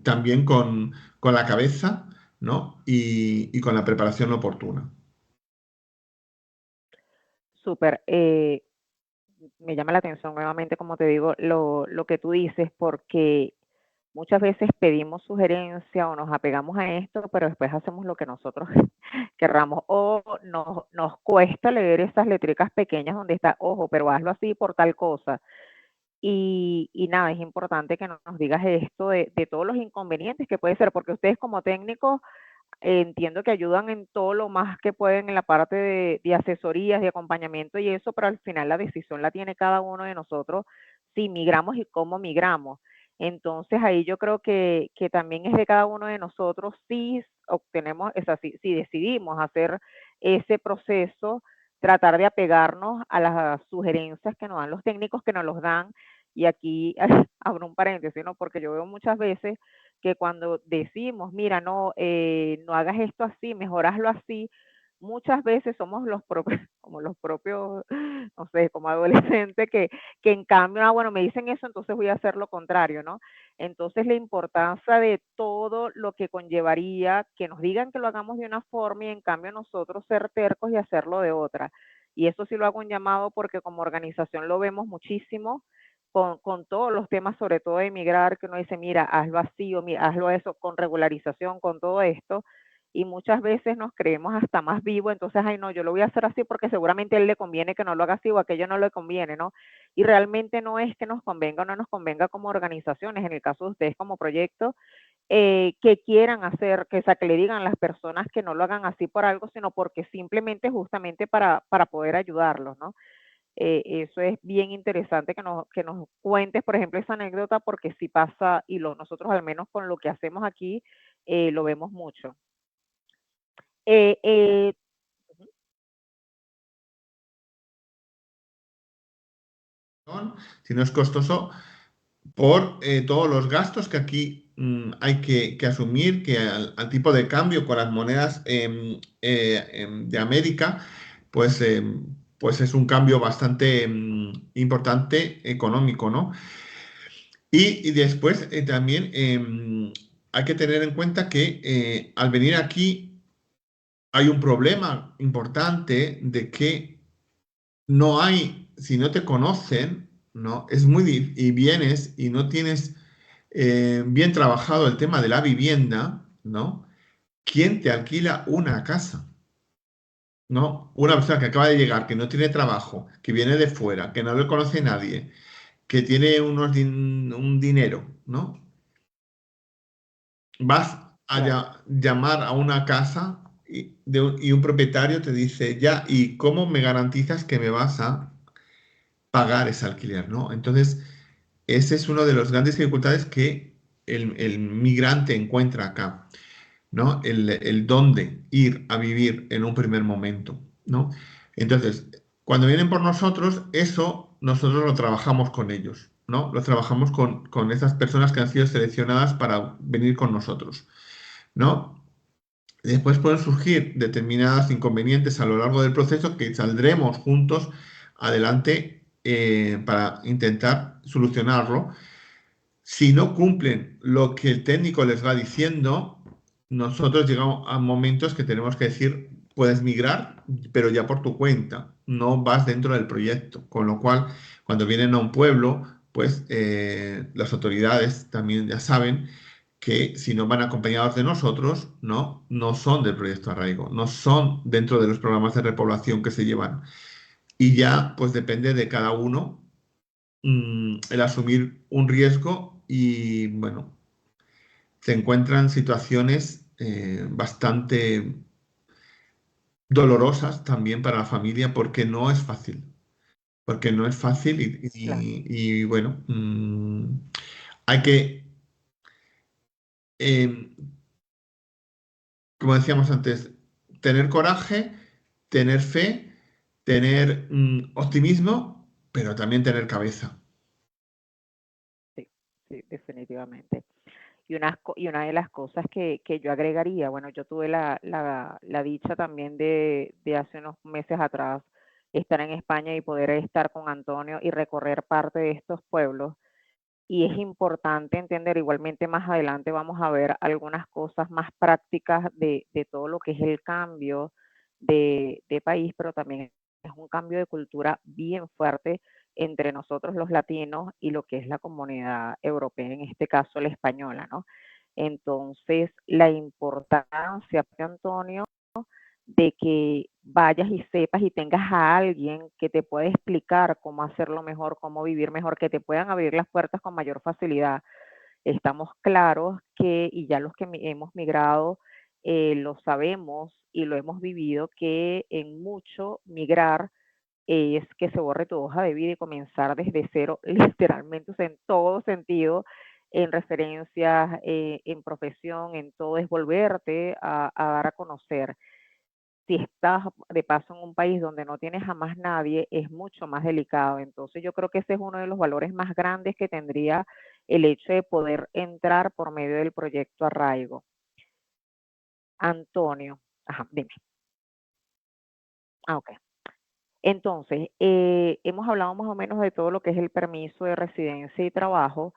también con la cabeza, ¿no? Y con la preparación oportuna. Súper. Me llama la atención nuevamente, como te digo, lo que tú dices, porque muchas veces pedimos sugerencia o nos apegamos a esto, pero después hacemos lo que nosotros querramos. O nos cuesta leer esas letricas pequeñas donde está, ojo, pero hazlo así por tal cosa. Y nada, es importante que nos digas esto de todos los inconvenientes que puede ser, porque ustedes como técnicos entiendo que ayudan en todo lo más que pueden en la parte de asesorías, de acompañamiento y eso, pero al final la decisión la tiene cada uno de nosotros si migramos y cómo migramos. Entonces ahí yo creo que también es de cada uno de nosotros si obtenemos, es así, si decidimos hacer ese proceso, tratar de apegarnos a las sugerencias que nos dan los técnicos, que nos los dan Y aquí abro un paréntesis, ¿no? Porque yo veo muchas veces que cuando decimos, mira, no, no hagas esto así, mejor hazlo así, muchas veces somos los propios, como los propios, no sé, como adolescentes que en cambio, ah, bueno, me dicen eso, entonces voy a hacer lo contrario, ¿no? Entonces la importancia de todo lo que conllevaría que nos digan que lo hagamos de una forma y en cambio nosotros ser tercos y hacerlo de otra. Y eso sí lo hago un llamado porque como organización lo vemos muchísimo con todos los temas, sobre todo de emigrar, que uno dice, mira, hazlo así o mira, hazlo eso con regularización, con todo esto, y muchas veces nos creemos hasta más vivos, entonces, ay, no, yo lo voy a hacer así porque seguramente a él le conviene que no lo haga así o a aquello no le conviene, ¿no? Y realmente no es que nos convenga o no nos convenga como organizaciones, en el caso de ustedes como proyecto, que quieran hacer, que, o sea, que le digan a las personas que no lo hagan así por algo, sino porque simplemente justamente para poder ayudarlos, ¿no? Eso es bien interesante que nos cuentes, por ejemplo, esa anécdota, porque sí pasa, y nosotros al menos con lo que hacemos aquí, lo vemos mucho. Eh, eh, Si no es costoso, por todos los gastos que aquí hay que asumir, que al tipo de cambio con las monedas de América, pues, pues es un cambio bastante importante económico, ¿no? Y después también hay que tener en cuenta que al venir aquí hay un problema importante de que no hay, si no te conocen, ¿no? Es y vienes y no tienes bien trabajado el tema de la vivienda, ¿no? ¿Quién te alquila una casa? ¿No? Una persona que acaba de llegar, que no tiene trabajo, que viene de fuera, que no le conoce nadie, que tiene un dinero, ¿no? Vas a claro, llamar a una casa y un propietario te dice, ya, ¿y cómo me garantizas que me vas a pagar ese alquiler, ¿no? Entonces, ese es uno de los grandes dificultades que el migrante encuentra acá, ¿no? El dónde ir a vivir en un primer momento, ¿no? Entonces, cuando vienen por nosotros, eso nosotros lo trabajamos con ellos, ¿no? Lo trabajamos con esas personas que han sido seleccionadas para venir con nosotros, ¿no? Después pueden surgir determinados inconvenientes a lo largo del proceso que saldremos juntos adelante para intentar solucionarlo. Si no cumplen lo que el técnico les va diciendo, nosotros llegamos a momentos que tenemos que decir, puedes migrar, pero ya por tu cuenta, no vas dentro del proyecto. Con lo cual, cuando vienen a un pueblo, pues las autoridades también ya saben que si no van acompañados de nosotros, no son del proyecto Arraigo, no son dentro de los programas de repoblación que se llevan. Y ya, pues depende de cada uno el asumir un riesgo y, bueno, se encuentran situaciones bastante dolorosas también para la familia porque no es fácil. Porque no es fácil claro. bueno, hay que, eh, como decíamos antes, tener coraje, tener fe, tener optimismo, pero también tener cabeza. Sí, sí, definitivamente. Y una de las cosas que yo agregaría, bueno, yo tuve la dicha también de hace unos meses atrás estar en España y poder estar con Antonio y recorrer parte de estos pueblos. Y es importante entender, igualmente más adelante vamos a ver algunas cosas más prácticas de todo lo que es el cambio de país, pero también es un cambio de cultura bien fuerte entre nosotros los latinos y lo que es la comunidad europea, en este caso la española, ¿no? Entonces, la importancia, Antonio, de que vayas y sepas y tengas a alguien que te pueda explicar cómo hacerlo mejor, cómo vivir mejor, que te puedan abrir las puertas con mayor facilidad. Estamos claros que, y ya los que hemos migrado lo sabemos y lo hemos vivido, que en mucho migrar es que se borre tu hoja de vida y comenzar desde cero, literalmente, o sea, en todo sentido, en referencias, en profesión, en todo, es volverte a dar a conocer. si estás de paso en un país donde no tienes a más nadie, es mucho más delicado. Entonces yo creo que ese es uno de los valores más grandes que tendría el hecho de poder entrar por medio del proyecto Arraigo. Antonio, ajá, dime. Ah, ok. Entonces, hemos hablado más o menos de todo lo que es el permiso de residencia y trabajo.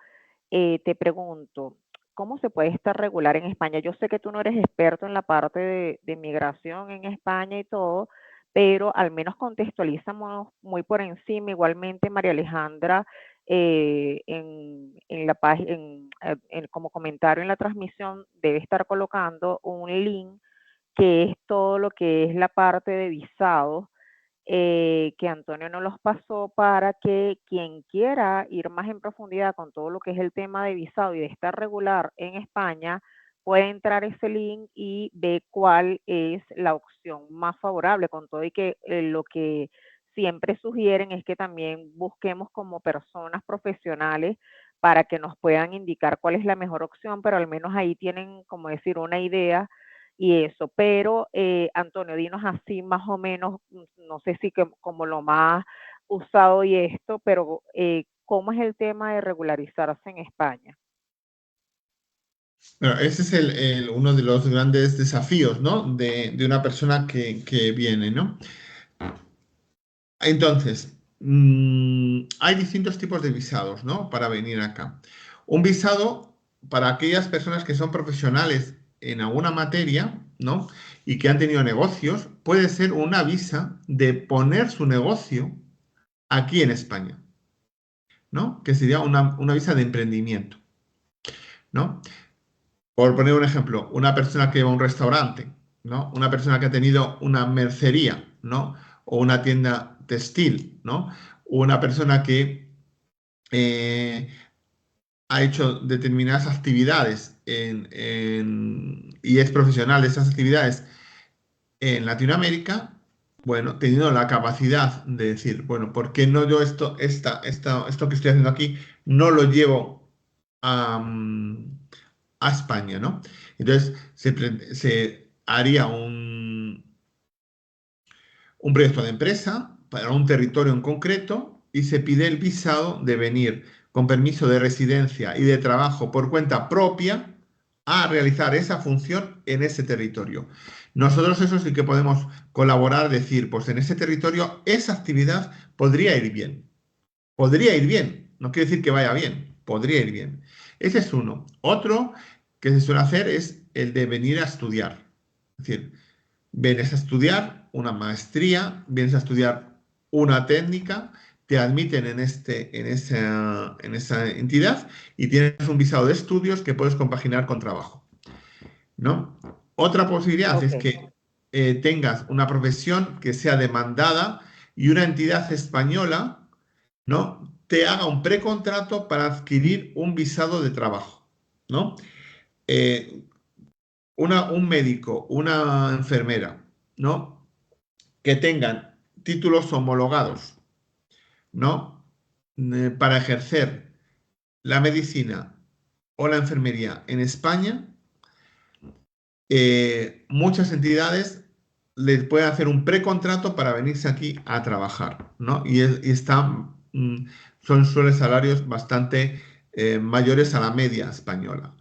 Te pregunto, ¿cómo se puede estar regular en España? Yo sé que tú no eres experto en la parte de migración en España y todo, pero al menos contextualizamos muy por encima. Igualmente, María Alejandra, en la página, como comentario en la transmisión, debe estar colocando un link que es todo lo que es la parte de visados, que Antonio nos los pasó para que quien quiera ir más en profundidad con todo lo que es el tema de visado y de estar regular en España, puede entrar a ese link y ve cuál es la opción más favorable, con todo y que lo que siempre sugieren es que también busquemos como personas profesionales para que nos puedan indicar cuál es la mejor opción, pero al menos ahí tienen, como decir, una idea y eso. Pero, Antonio, dinos así más o menos, no sé si como lo más usado y esto, pero ¿cómo es el tema de regularizarse en España? Bueno, ese es uno de los grandes desafíos, ¿no? De una persona que viene, ¿no? Entonces, hay distintos tipos de visados, ¿no? Para venir acá. Un visado para aquellas personas que son profesionales en alguna materia, ¿no? Y que han tenido negocios, puede ser una visa de poner su negocio aquí en España, ¿no? Que sería una visa de emprendimiento, ¿no? Por poner un ejemplo, una persona que lleva un restaurante, ¿no? Una persona que ha tenido una mercería, ¿no? O una tienda textil, ¿no? Una persona que eh, ha hecho determinadas actividades y es profesional de esas actividades en Latinoamérica, bueno, teniendo la capacidad de decir, bueno, ¿por qué no yo esto que estoy haciendo aquí no lo llevo a, a España, ¿no? Entonces se haría un proyecto de empresa para un territorio en concreto y se pide el visado de venir con permiso de residencia y de trabajo por cuenta propia a realizar esa función en ese territorio. Nosotros eso sí que podemos colaborar, decir, pues en ese territorio esa actividad podría ir bien. Podría ir bien, no quiere decir que vaya bien, podría ir bien. Ese es uno. Otro que se suele hacer es el de venir a estudiar. Es decir, vienes a estudiar una maestría, vienes a estudiar una técnica, te admiten en esa entidad y tienes un visado de estudios que puedes compaginar con trabajo, ¿no? Otra posibilidad Ok, es que tengas una profesión que sea demandada y una entidad española, ¿no? Te haga un precontrato para adquirir un visado de trabajo, ¿no? Eh, un médico, una enfermera, ¿no? Que tengan títulos homologados, ¿no? Para ejercer la medicina o la enfermería en España, muchas entidades les pueden hacer un precontrato para venirse aquí a trabajar, ¿no? Suelen salarios bastante mayores a la media española,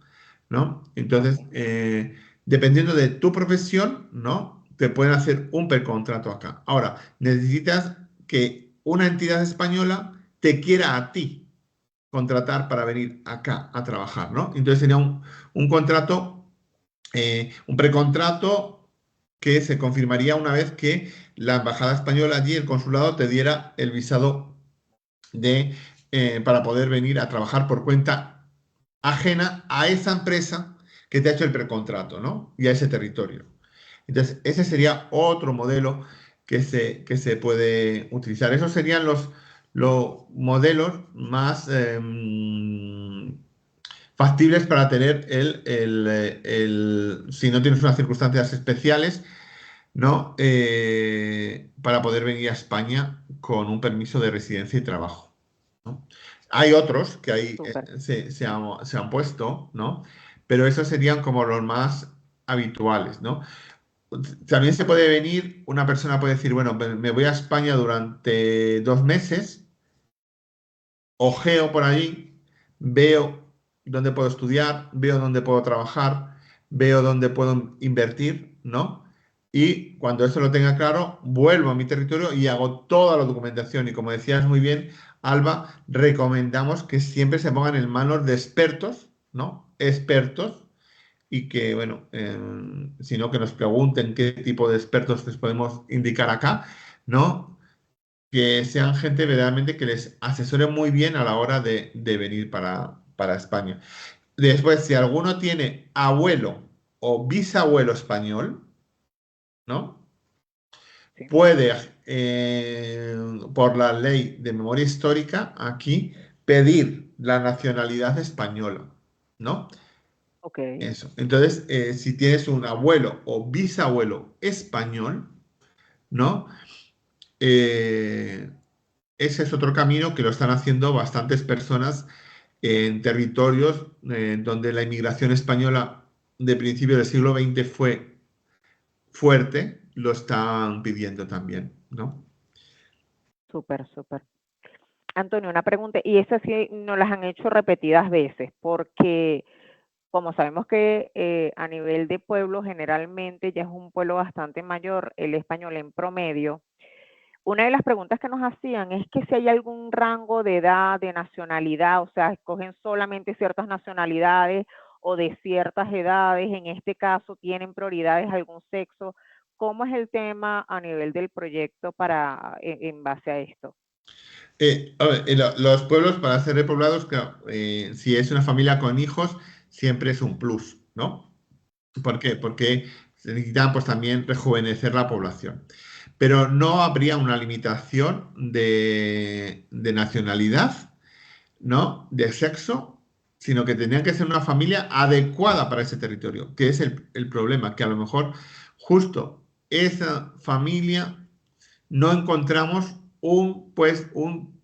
¿no? Entonces, ok. dependiendo de tu profesión, ¿no? Te pueden hacer un precontrato acá. Ahora, necesitas que una entidad española te quiera a ti contratar para venir acá a trabajar, ¿no? Entonces sería un contrato, un precontrato que se confirmaría una vez que la embajada española allí, el consulado, te diera el visado para poder venir a trabajar por cuenta ajena a esa empresa que te ha hecho el precontrato, ¿no? Y a ese territorio. Entonces, ese sería otro modelo que se puede utilizar. Esos serían los modelos más factibles para tener si no tienes unas circunstancias especiales, ¿no? Para poder venir a España con un permiso de residencia y trabajo, ¿no? Hay otros que ahí Súper. se han puesto, ¿no? Pero esos serían como los más habituales, ¿no? También se puede venir, una persona puede decir, bueno, me voy a España durante 2 meses, ojeo por allí, veo dónde puedo estudiar, veo dónde puedo trabajar, veo dónde puedo invertir, ¿no? Y cuando eso lo tenga claro, vuelvo a mi territorio y hago toda la documentación. Y como decías muy bien, Alba, recomendamos que siempre se pongan en manos de expertos, ¿no? Expertos y que, bueno, sino que nos pregunten qué tipo de expertos les podemos indicar acá, ¿no? Que sean gente verdaderamente que les asesore muy bien a la hora de venir para España. Después, si alguno tiene abuelo o bisabuelo español, ¿no? Sí. Puede, por la ley de memoria histórica, aquí pedir la nacionalidad española, ¿no? Ok, Eso. Entonces, si tienes un abuelo o bisabuelo español, ¿no? Eh, ese es otro camino que lo están haciendo bastantes personas en territorios donde la inmigración española de principios del siglo XX fue fuerte, lo están pidiendo también, ¿no? súper, súper. Antonio, una pregunta, y esas sí nos las han hecho repetidas veces, porque como sabemos que a nivel de pueblo generalmente ya es un pueblo bastante mayor, el español en promedio. Una de las preguntas que nos hacían es que si hay algún rango de edad, de nacionalidad, o sea, escogen solamente ciertas nacionalidades o de ciertas edades, en este caso tienen prioridades algún sexo. ¿Cómo es el tema a nivel del proyecto para en base a esto? A ver, los pueblos para ser repoblados, claro, si es una familia con hijos, siempre es un plus, ¿no? ¿Por qué? Porque se necesita pues también rejuvenecer la población. Pero no habría una limitación de nacionalidad, ¿no? De sexo, sino que tendrían que ser una familia adecuada para ese territorio, que es el problema, que a lo mejor justo esa familia no encontramos un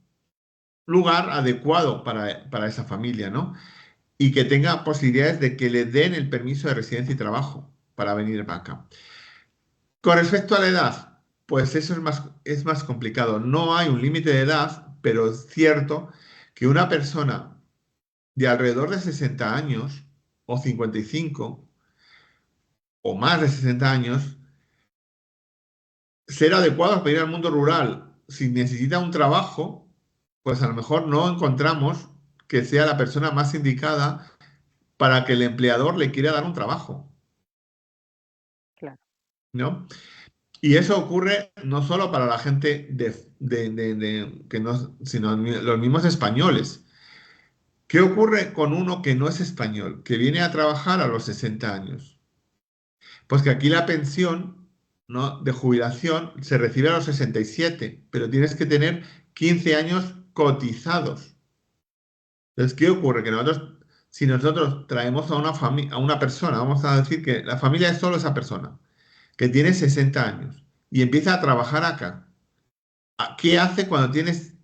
lugar adecuado para esa familia, ¿no? Y que tenga posibilidades de que le den el permiso de residencia y trabajo para venir para acá. Con respecto a la edad, pues eso es más complicado. No hay un límite de edad, pero es cierto que una persona de alrededor de 60 años o 55 o más de 60 años, ser adecuados para ir al mundo rural, si necesita un trabajo, pues a lo mejor no encontramos que sea la persona más indicada para que el empleador le quiera dar un trabajo, Claro, ¿no? Y eso ocurre no solo para la gente que no, sino los mismos españoles. ¿Qué ocurre con uno que no es español, que viene a trabajar a los 60 años? Pues que aquí la pensión, ¿no?, de jubilación se recibe a los 67, pero tienes que tener 15 años cotizados. Entonces, ¿qué ocurre? Que si nosotros traemos a una persona, vamos a decir que la familia es solo esa persona, que tiene 60 años y empieza a trabajar acá. ¿Qué hace cuando tienes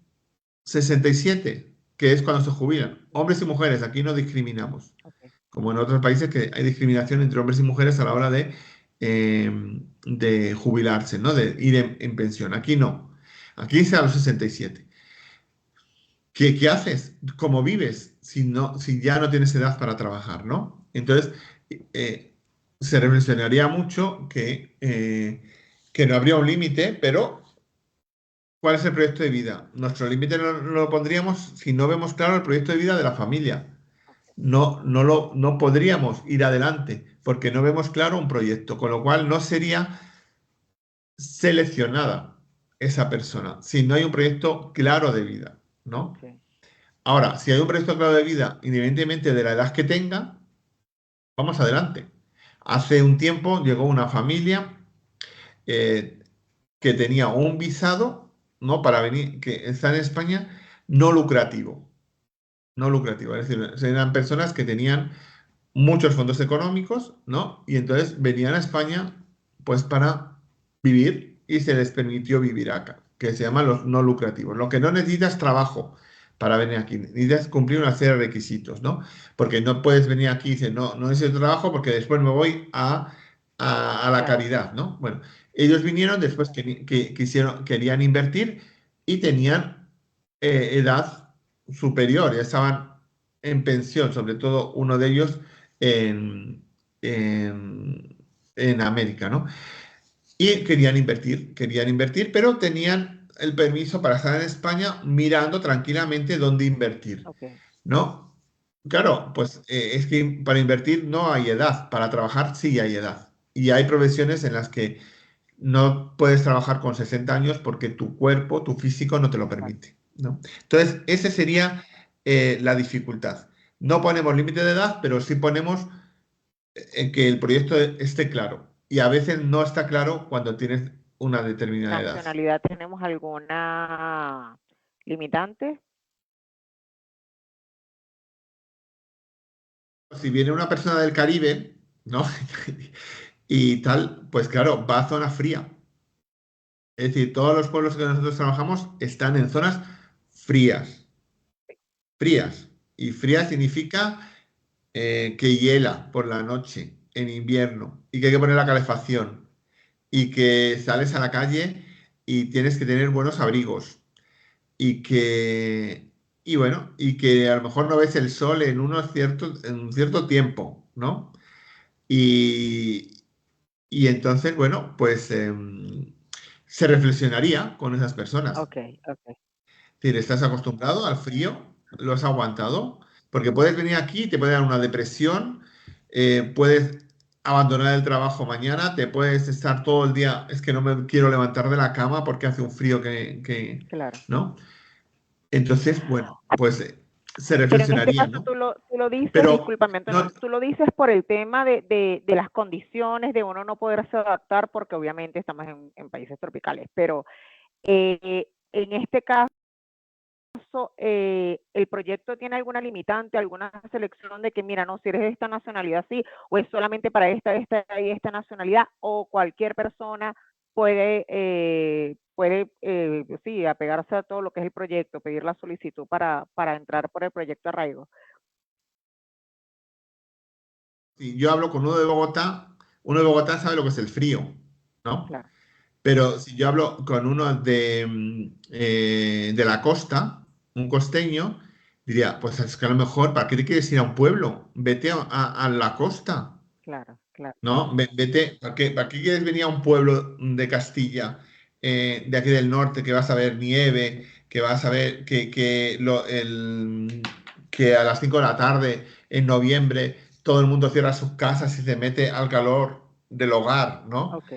67? Que es cuando se jubilan. Hombres y mujeres, aquí no discriminamos, ok, como en otros países que hay discriminación entre hombres y mujeres a la hora de jubilarse, ¿no? De ir en pensión. Aquí no. Aquí es a los 67. ¿Qué haces? ¿Cómo vives si ya no tienes edad para trabajar, ¿no? Entonces, eh, se reflexionaría mucho que no habría un límite, pero ¿cuál es el proyecto de vida? Nuestro límite lo pondríamos si no vemos claro el proyecto de vida de la familia. No podríamos ir adelante porque no vemos claro un proyecto, con lo cual no sería seleccionada esa persona si no hay un proyecto claro de vida, ¿no? ok. Ahora, si hay un proyecto claro de vida, independientemente de la edad que tenga, vamos adelante. Hace un tiempo llegó una familia eh, que tenía un visado, ¿no?, para venir, que está en España, no lucrativo. No lucrativo, es decir, eran personas que tenían muchos fondos económicos, ¿no? Y entonces venían a España, pues para vivir y se les permitió vivir acá, que se llaman los no lucrativos. Lo que no necesitas trabajo para venir aquí, necesitas cumplir una serie de requisitos, ¿no? Porque no puedes venir aquí y decir, no, no necesito trabajo porque después me voy a a la claro. caridad, ¿no? Bueno, ellos vinieron después querían invertir y tenían edad superior, ya estaban en pensión, sobre todo uno de ellos en, en, en América, ¿no? Y querían invertir, pero tenían el permiso para estar en España mirando tranquilamente dónde invertir, Ok, ¿no? Claro, pues es que para invertir no hay edad, para trabajar sí hay edad. Y hay profesiones en las que no puedes trabajar con 60 años porque tu cuerpo, tu físico no te lo exacto. permite, ¿no? Entonces, esa sería la dificultad. No ponemos límite de edad, pero sí ponemos en que el proyecto esté claro. Y a veces no está claro cuando tienes una determinada edad. ¿Nacionalidad tenemos alguna limitante? Si viene una persona del Caribe, ¿no? Y tal, pues claro, va a zona fría. Es decir, todos los pueblos que nosotros trabajamos están en zonas frías, frías. Y fría significa que hiela por la noche en invierno y que hay que poner la calefacción y que sales a la calle y tienes que tener buenos abrigos y que, y bueno, y que a lo mejor no ves el sol en un cierto tiempo, ¿no? Y, y entonces, bueno, pues se reflexionaría con esas personas. Ok, ok, Es decir, estás acostumbrado al frío, lo has aguantado, porque puedes venir aquí, te puede dar una depresión, puedes abandonar el trabajo mañana, te puedes estar todo el día, es que no me quiero levantar de la cama porque hace un frío claro. ¿no? Entonces, bueno, pues se Pero en este reflexionaría, caso ¿no? tú lo dices, Pero discúlpame, no, Antonio, tú lo dices por el tema de las condiciones, de uno no poderse adaptar, porque obviamente estamos en países tropicales, pero en este caso, ¿el proyecto tiene alguna limitante, alguna selección de que, mira, no, si eres de esta nacionalidad, sí, o es solamente para esta y esta nacionalidad, o cualquier persona puede, sí, apegarse a todo lo que es el proyecto, pedir la solicitud para entrar por el proyecto Arraigo? si yo hablo con uno de Bogotá sabe lo que es el frío, ¿no? Claro, Pero si yo hablo con uno de la costa, un costeño, diría, pues es que a lo mejor, ¿para qué te quieres ir a un pueblo? Vete a la costa, claro, claro, ¿no? Vete, para qué quieres venir a un pueblo de Castilla, de aquí del norte, que vas a ver nieve, que vas a ver que a las 5 de la tarde, en noviembre, todo el mundo cierra sus casas y se mete al calor del hogar, ¿no? ok,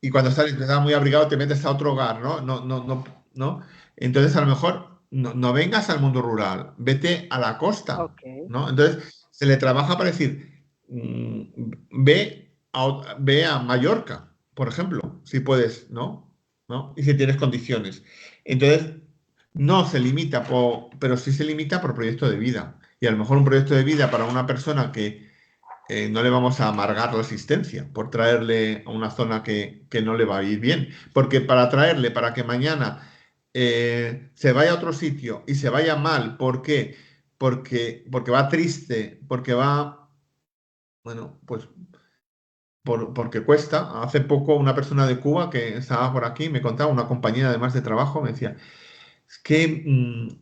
Y cuando estás muy abrigado te metes a otro hogar, ¿no? No. Entonces a lo mejor no vengas al mundo rural, vete a la costa, ok, ¿no? Entonces se le trabaja para decir, ve a Mallorca, por ejemplo, si puedes, ¿no? ¿No? Y si tienes condiciones. Entonces no se limita, pero sí se limita por proyecto de vida. Y a lo mejor un proyecto de vida para una persona que no le vamos a amargar la existencia por traerle a una zona que no le va a ir bien. Porque para traerle, para que mañana se vaya a otro sitio y se vaya mal, ¿por qué? Porque va triste, porque va, bueno, pues porque cuesta. Hace poco una persona de Cuba que estaba por aquí me contaba, una compañera además de trabajo, me decía, es que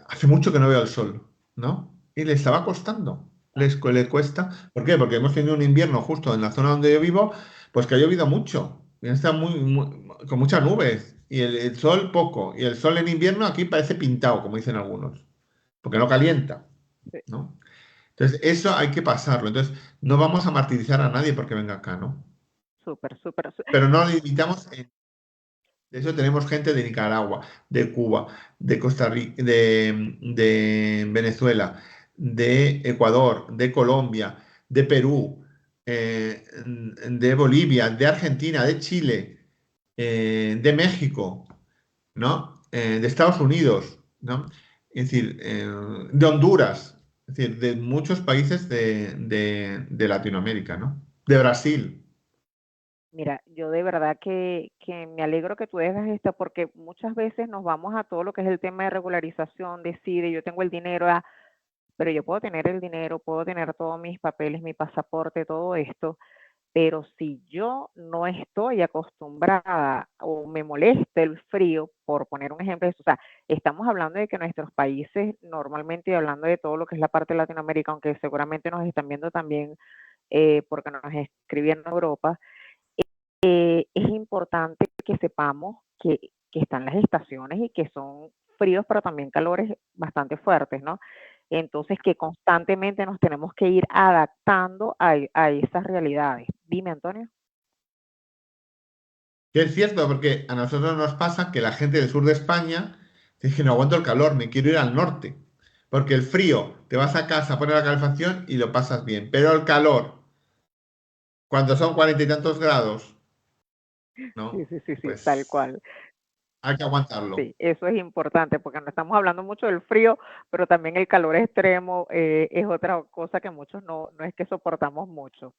hace mucho que no veo el sol, ¿no? Y le estaba costando. Le cuesta. ¿Por qué? Porque hemos tenido un invierno justo en la zona donde yo vivo, pues que ha llovido mucho. Y está con muchas nubes. Y el sol poco. Y el sol en invierno aquí parece pintado, como dicen algunos. Porque no calienta, sí, ¿no? Entonces, eso hay que pasarlo. Entonces, no vamos a martirizar a nadie porque venga acá, ¿no? súper, súper, Pero no limitamos. De eso tenemos gente de Nicaragua, de Cuba, de Costa Rica, de Venezuela, de Ecuador, de Colombia, de Perú, de Bolivia, de Argentina, de Chile, de México, ¿no? De Estados Unidos, ¿no? Es decir, de Honduras, es decir, de muchos países de Latinoamérica, ¿no? De Brasil. Mira, yo de verdad que me alegro que tú dejas esto porque muchas veces nos vamos a todo lo que es el tema de regularización, decide, yo tengo el dinero, pero yo puedo tener el dinero, puedo tener todos mis papeles, mi pasaporte, todo esto, Pero si yo no estoy acostumbrada o me molesta el frío, por poner un ejemplo, o sea, estamos hablando de que nuestros países, normalmente, y hablando de todo lo que es la parte de Latinoamérica, aunque seguramente nos están viendo también porque nos escribieron en Europa, es importante que sepamos que están las estaciones y que son fríos, pero también calores bastante fuertes, ¿no? Entonces, que constantemente nos tenemos que ir adaptando a esas realidades. Dime, Antonio. Que es cierto, porque a nosotros nos pasa que la gente del sur de España dice, no aguanto el calor, me quiero ir al norte. Porque el frío, te vas a casa, pones la calefacción y lo pasas bien. Pero el calor, cuando son 40 y tantos grados, Sí, ¿no? sí, sí, sí, tal Pues cual. hay que aguantarlo. Sí, eso es importante porque no estamos hablando mucho del frío, pero también el calor extremo es otra cosa que muchos no es que soportamos mucho.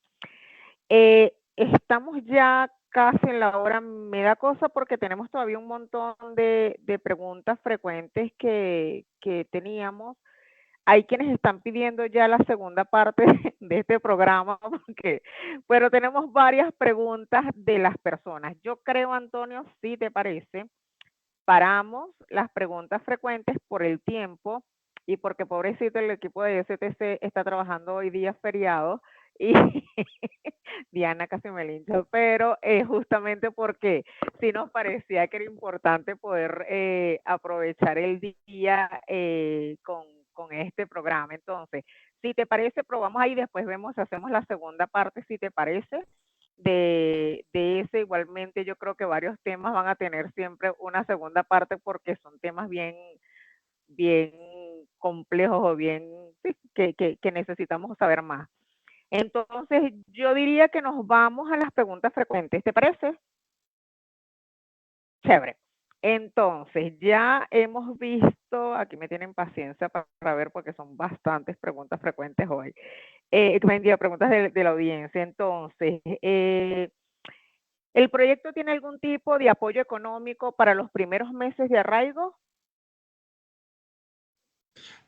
Estamos ya casi en la hora, me da cosa porque tenemos todavía un montón de preguntas frecuentes que teníamos. Hay quienes están pidiendo ya la segunda parte de este programa, porque, pero tenemos varias preguntas de las personas. Yo creo, Antonio, si te parece, paramos las preguntas frecuentes por el tiempo y porque pobrecito el equipo de STC está trabajando hoy día feriado y Diana casi me lincha, pero justamente porque sí nos parecía que era importante poder aprovechar el día con este programa. Entonces, si te parece, probamos ahí, después vemos, hacemos la segunda parte, si te parece de ese. Igualmente yo creo que varios temas van a tener siempre una segunda parte porque son temas bien complejos o bien sí, que necesitamos saber más. Entonces yo diría que nos vamos a las preguntas frecuentes, ¿te parece? Chévere. Entonces, ya hemos visto, aquí me tienen paciencia para ver porque son bastantes preguntas frecuentes hoy. Preguntas de la audiencia. Entonces, ¿el proyecto tiene algún tipo de apoyo económico para los primeros meses de arraigo?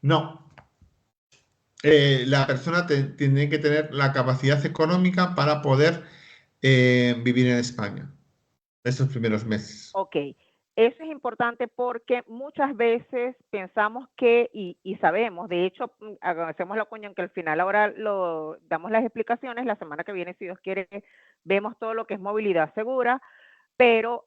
No, la persona tiene que tener la capacidad económica para poder vivir en España esos primeros meses. Ok, eso es importante porque muchas veces pensamos que, y sabemos, de hecho, hacemos la cuña en que al final ahora lo damos las explicaciones, la semana que viene, si Dios quiere, vemos todo lo que es movilidad segura, pero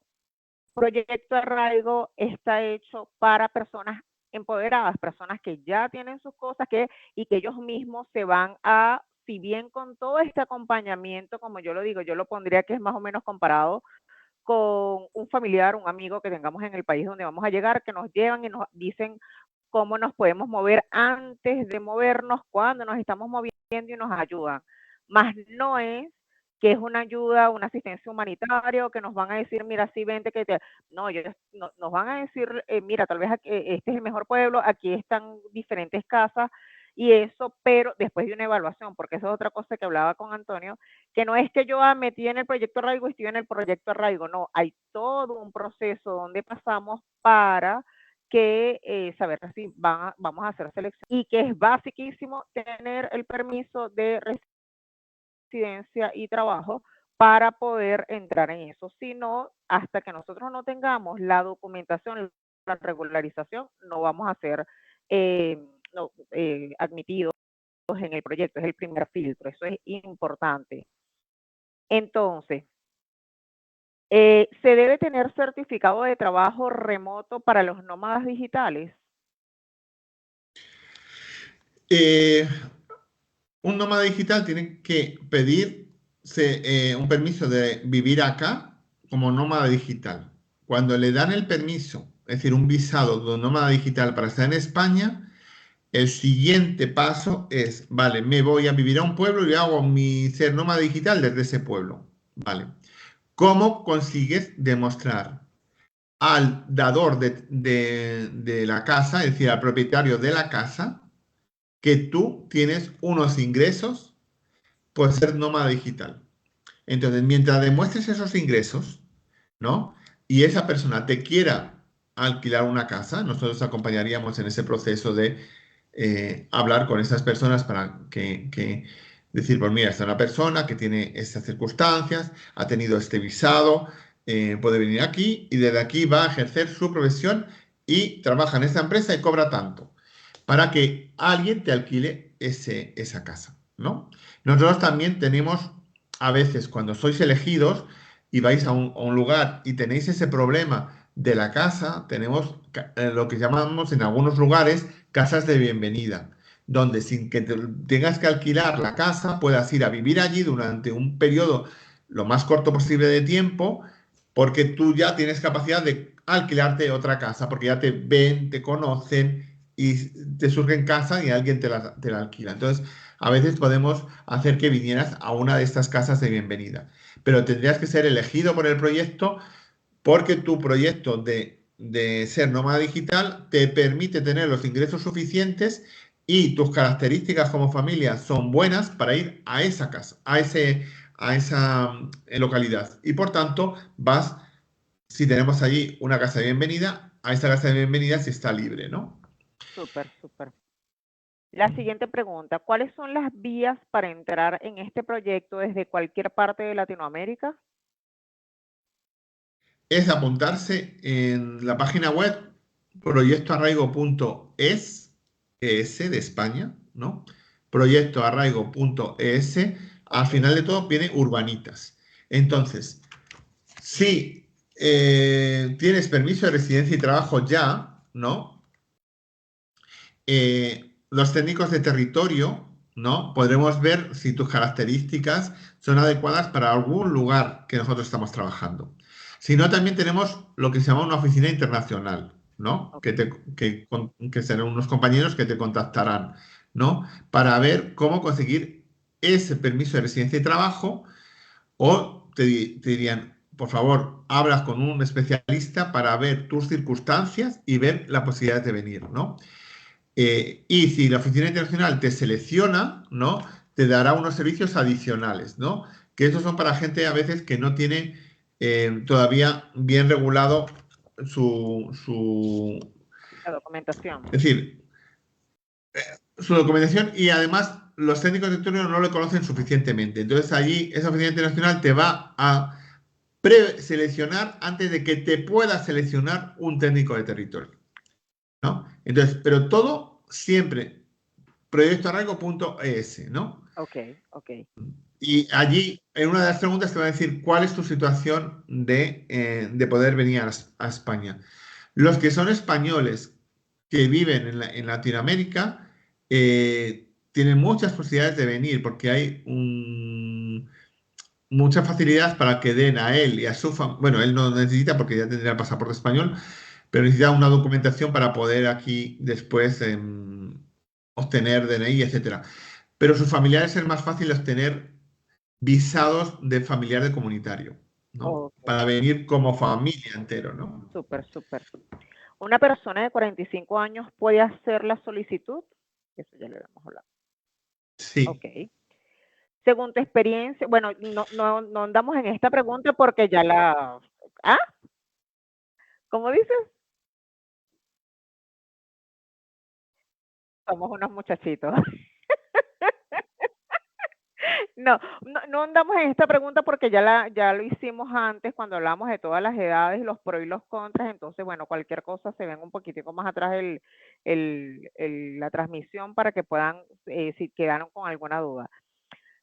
Proyecto Arraigo está hecho para personas empoderadas, personas que ya tienen sus cosas y que ellos mismos se van a, si bien con todo este acompañamiento, como yo lo digo, yo lo pondría que es más o menos comparado con un familiar, un amigo que tengamos en el país donde vamos a llegar, que nos llevan y nos dicen cómo nos podemos mover antes de movernos, cuando nos estamos moviendo y nos ayudan. Más no es que es una ayuda, una asistencia humanitaria, o que nos van a decir, mira, sí, vente, que te... No, nos van a decir, mira, tal vez este es el mejor pueblo, aquí están diferentes casas, y eso, pero después de una evaluación, porque eso es otra cosa que hablaba con Antonio, que no es que yo metí en el proyecto Arraigo y estoy en el proyecto Arraigo, no, hay todo un proceso donde pasamos para que saber si vamos a hacer selección y que es basiquísimo tener el permiso de residencia y trabajo para poder entrar en eso. Si no, hasta que nosotros no tengamos la documentación, la regularización, no vamos a ser admitidos en el proyecto. Es el primer filtro, eso es importante. Entonces, ¿se debe tener certificado de trabajo remoto para los nómadas digitales? Un nómada digital tiene que pedirse un permiso de vivir acá como nómada digital. Cuando le dan el permiso, es decir, un visado de nómada digital para estar en España, el siguiente paso es, vale, me voy a vivir a un pueblo y hago mi ser nómada digital desde ese pueblo. Vale. ¿Cómo consigues demostrar al dador de la casa, es decir, al propietario de la casa, que tú tienes unos ingresos por ser nómada digital? Entonces, mientras demuestres esos ingresos, ¿no? Y esa persona te quiera alquilar una casa, nosotros acompañaríamos en ese proceso de hablar con esas personas para que Decir, pues mira, esta es una persona que tiene estas circunstancias, ha tenido este visado, puede venir aquí y desde aquí va a ejercer su profesión y trabaja en esta empresa y cobra tanto, para que alguien te alquile esa casa, ¿no? Nosotros también tenemos, a veces, cuando sois elegidos y vais a un lugar y tenéis ese problema de la casa, tenemos lo que llamamos en algunos lugares casas de bienvenida, donde sin que tengas que alquilar la casa, puedas ir a vivir allí durante un periodo lo más corto posible de tiempo, porque tú ya tienes capacidad de alquilarte otra casa, porque ya te ven, te conocen y te surge en casa y alguien te la alquila. Entonces, a veces podemos hacer que vinieras a una de estas casas de bienvenida, pero tendrías que ser elegido por el proyecto porque tu proyecto de ser nómada digital te permite tener los ingresos suficientes y tus características como familia son buenas para ir a esa casa, a esa localidad. Y por tanto, vas, si tenemos allí una casa de bienvenida, a esa casa de bienvenida si está libre, ¿no? Súper, súper. La siguiente pregunta, ¿cuáles son las vías para entrar en este proyecto desde cualquier parte de Latinoamérica? Es apuntarse en la página web proyectoarraigo.es, ES de España, ¿no? Proyectoarraigo.es. Al Ok, final de todo viene Urbanitas. Entonces, si tienes permiso de residencia y trabajo ya, ¿no? Los técnicos de territorio, ¿no? Podremos ver si tus características son adecuadas para algún lugar que nosotros estamos trabajando. Si no, también tenemos lo que se llama una oficina internacional, ¿no? ok. Que serán unos compañeros que te contactarán, ¿no? Para ver cómo conseguir ese permiso de residencia y trabajo o te dirían, por favor, hablas con un especialista para ver tus circunstancias y ver la posibilidad de venir, ¿no? Y si la oficina internacional te selecciona, ¿no? Te dará unos servicios adicionales, ¿no? Que esos son para gente a veces que no tiene todavía bien regulado La documentación. es decir, su documentación y además los técnicos de turno no lo conocen suficientemente. Entonces allí esa oficina internacional te va a preseleccionar antes de que te pueda seleccionar un técnico de territorio, ¿no? Entonces, pero todo siempre proyectoarraigo.es, ¿no? Ok, ok. Y allí, en una de las preguntas, te va a decir cuál es tu situación de poder venir a España. Los que son españoles que viven en Latinoamérica tienen muchas posibilidades de venir porque hay muchas facilidades para que den a él y a su familia. Bueno, él no necesita porque ya tendría el pasaporte español, pero necesita una documentación para poder aquí después obtener DNI, etcétera. Pero sus familiares es más fácil obtener visados de familiar de comunitario, ¿no? Ok, Para venir como familia entero, ¿no? súper, súper. ¿Una persona de 45 años puede hacer la solicitud? Eso ya lo hemos hablado. Sí. Ok. Según tu experiencia, bueno, no andamos en esta pregunta porque ya la... ¿Ah? ¿Cómo dices? Somos unos muchachitos. No andamos en esta pregunta porque ya lo hicimos antes cuando hablamos de todas las edades, los pros y los contras. Entonces, bueno, cualquier cosa se ven un poquitico más atrás la transmisión para que puedan, si quedaron con alguna duda.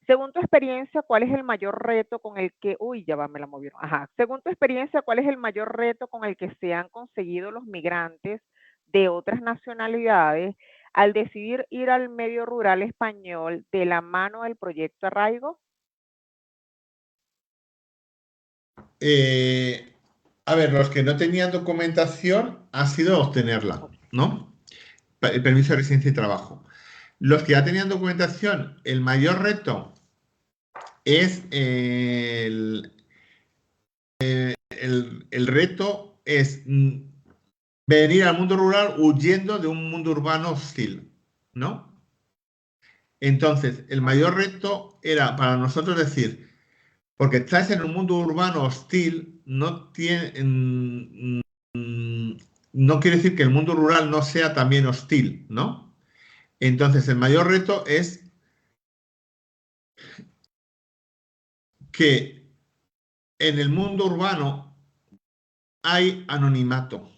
Según tu experiencia, ¿cuál es el mayor reto con el que, uy, ya va, me la movieron. Ajá. Según tu experiencia, ¿cuál es el mayor reto con el que se han conseguido los migrantes de otras nacionalidades al decidir ir al medio rural español de la mano del proyecto Arraigo? Eh, a ver, los que no tenían documentación ha sido obtenerla, Ok. ¿no? El permiso de residencia y trabajo. Los que ya tenían documentación, el mayor reto es el reto es venir al mundo rural huyendo de un mundo urbano hostil, ¿no? Entonces, el mayor reto era para nosotros decir, porque estás en un mundo urbano hostil, no quiere decir que el mundo rural no sea también hostil, ¿no? Entonces, el mayor reto es que en el mundo urbano hay anonimato,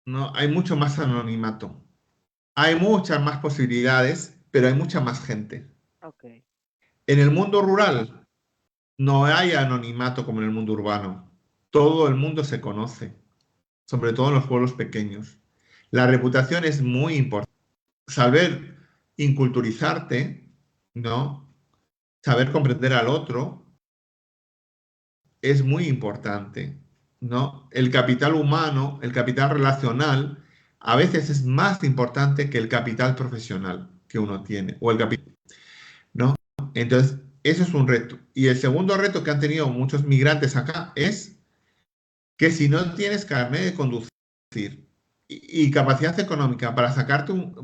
¿no? Hay mucho más anonimato. Hay muchas más posibilidades, pero hay mucha más gente. Ok, En el mundo rural no hay anonimato como en el mundo urbano. Todo el mundo se conoce, sobre todo en los pueblos pequeños. La reputación es muy importante. Saber inculturizarte, ¿no? Saber comprender al otro es muy importante, ¿no? El capital humano, el capital relacional, a veces es más importante que el capital profesional que uno tiene, o el capital, ¿no? Entonces, eso es un reto. Y el segundo reto que han tenido muchos migrantes acá es que si no tienes carnet de conducir y capacidad económica para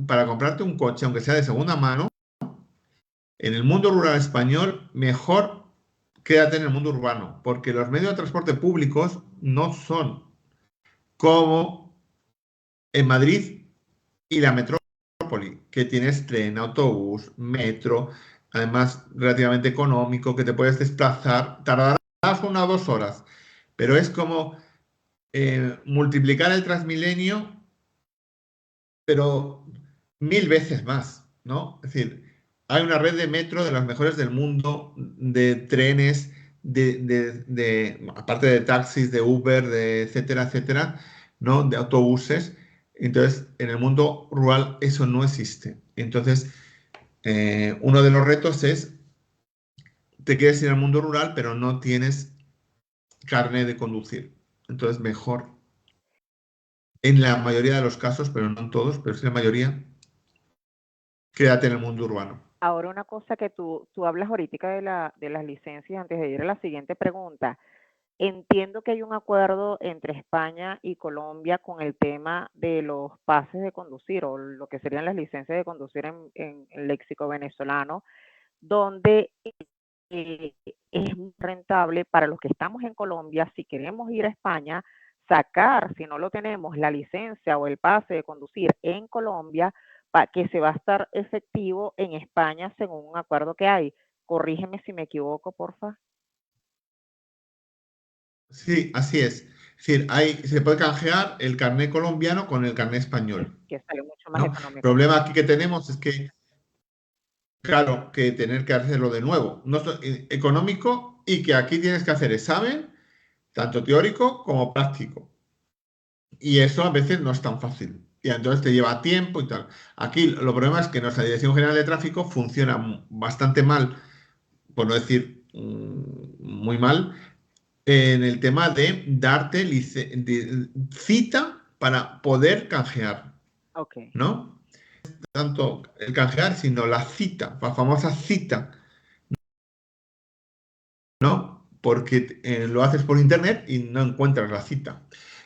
para comprarte un coche, aunque sea de segunda mano, en el mundo rural español, mejor quédate en el mundo urbano, porque los medios de transporte públicos no son como en Madrid y la metrópoli, que tienes tren, autobús, metro, además relativamente económico, que te puedes desplazar, tardarás 1 o 2 horas, pero es como multiplicar el Transmilenio, pero 1000 veces más, ¿no? Es decir, hay una red de metro de las mejores del mundo, de trenes, aparte de taxis, de Uber, de etcétera, etcétera, ¿no? De autobuses. Entonces, en el mundo rural eso no existe. Entonces, uno de los retos es, te quieres ir al mundo rural, pero no tienes carne de conducir. Entonces, mejor, en la mayoría de los casos, pero no en todos, pero sí en la mayoría, quédate en el mundo urbano. ahora una cosa que tú hablas ahorita de las licencias, antes de ir a la siguiente pregunta. Entiendo que hay un acuerdo entre España y Colombia con el tema de los pases de conducir o lo que serían las licencias de conducir en el léxico venezolano, donde es muy rentable para los que estamos en Colombia, si queremos ir a España, sacar, si no lo tenemos, la licencia o el pase de conducir en Colombia, para que se va a estar efectivo en España según un acuerdo que hay. Corrígeme si me equivoco, porfa. Sí, así es. Es decir, se puede canjear el carnet colombiano con el carnet español, Que sale mucho más ¿no? El económico. problema aquí que tenemos es que, claro, que tener que hacerlo de nuevo, no es económico y que aquí tienes que hacer examen, tanto teórico como práctico. Y eso a veces no es tan fácil. Y entonces te lleva tiempo y tal. Aquí lo problema es que nuestra Dirección General de Tráfico funciona bastante mal, por no decir muy mal, en el tema de darte cita para poder canjear, Ok, ¿no? Tanto el canjear, sino la cita, la famosa cita, ¿no? Porque lo haces por internet y no encuentras la cita.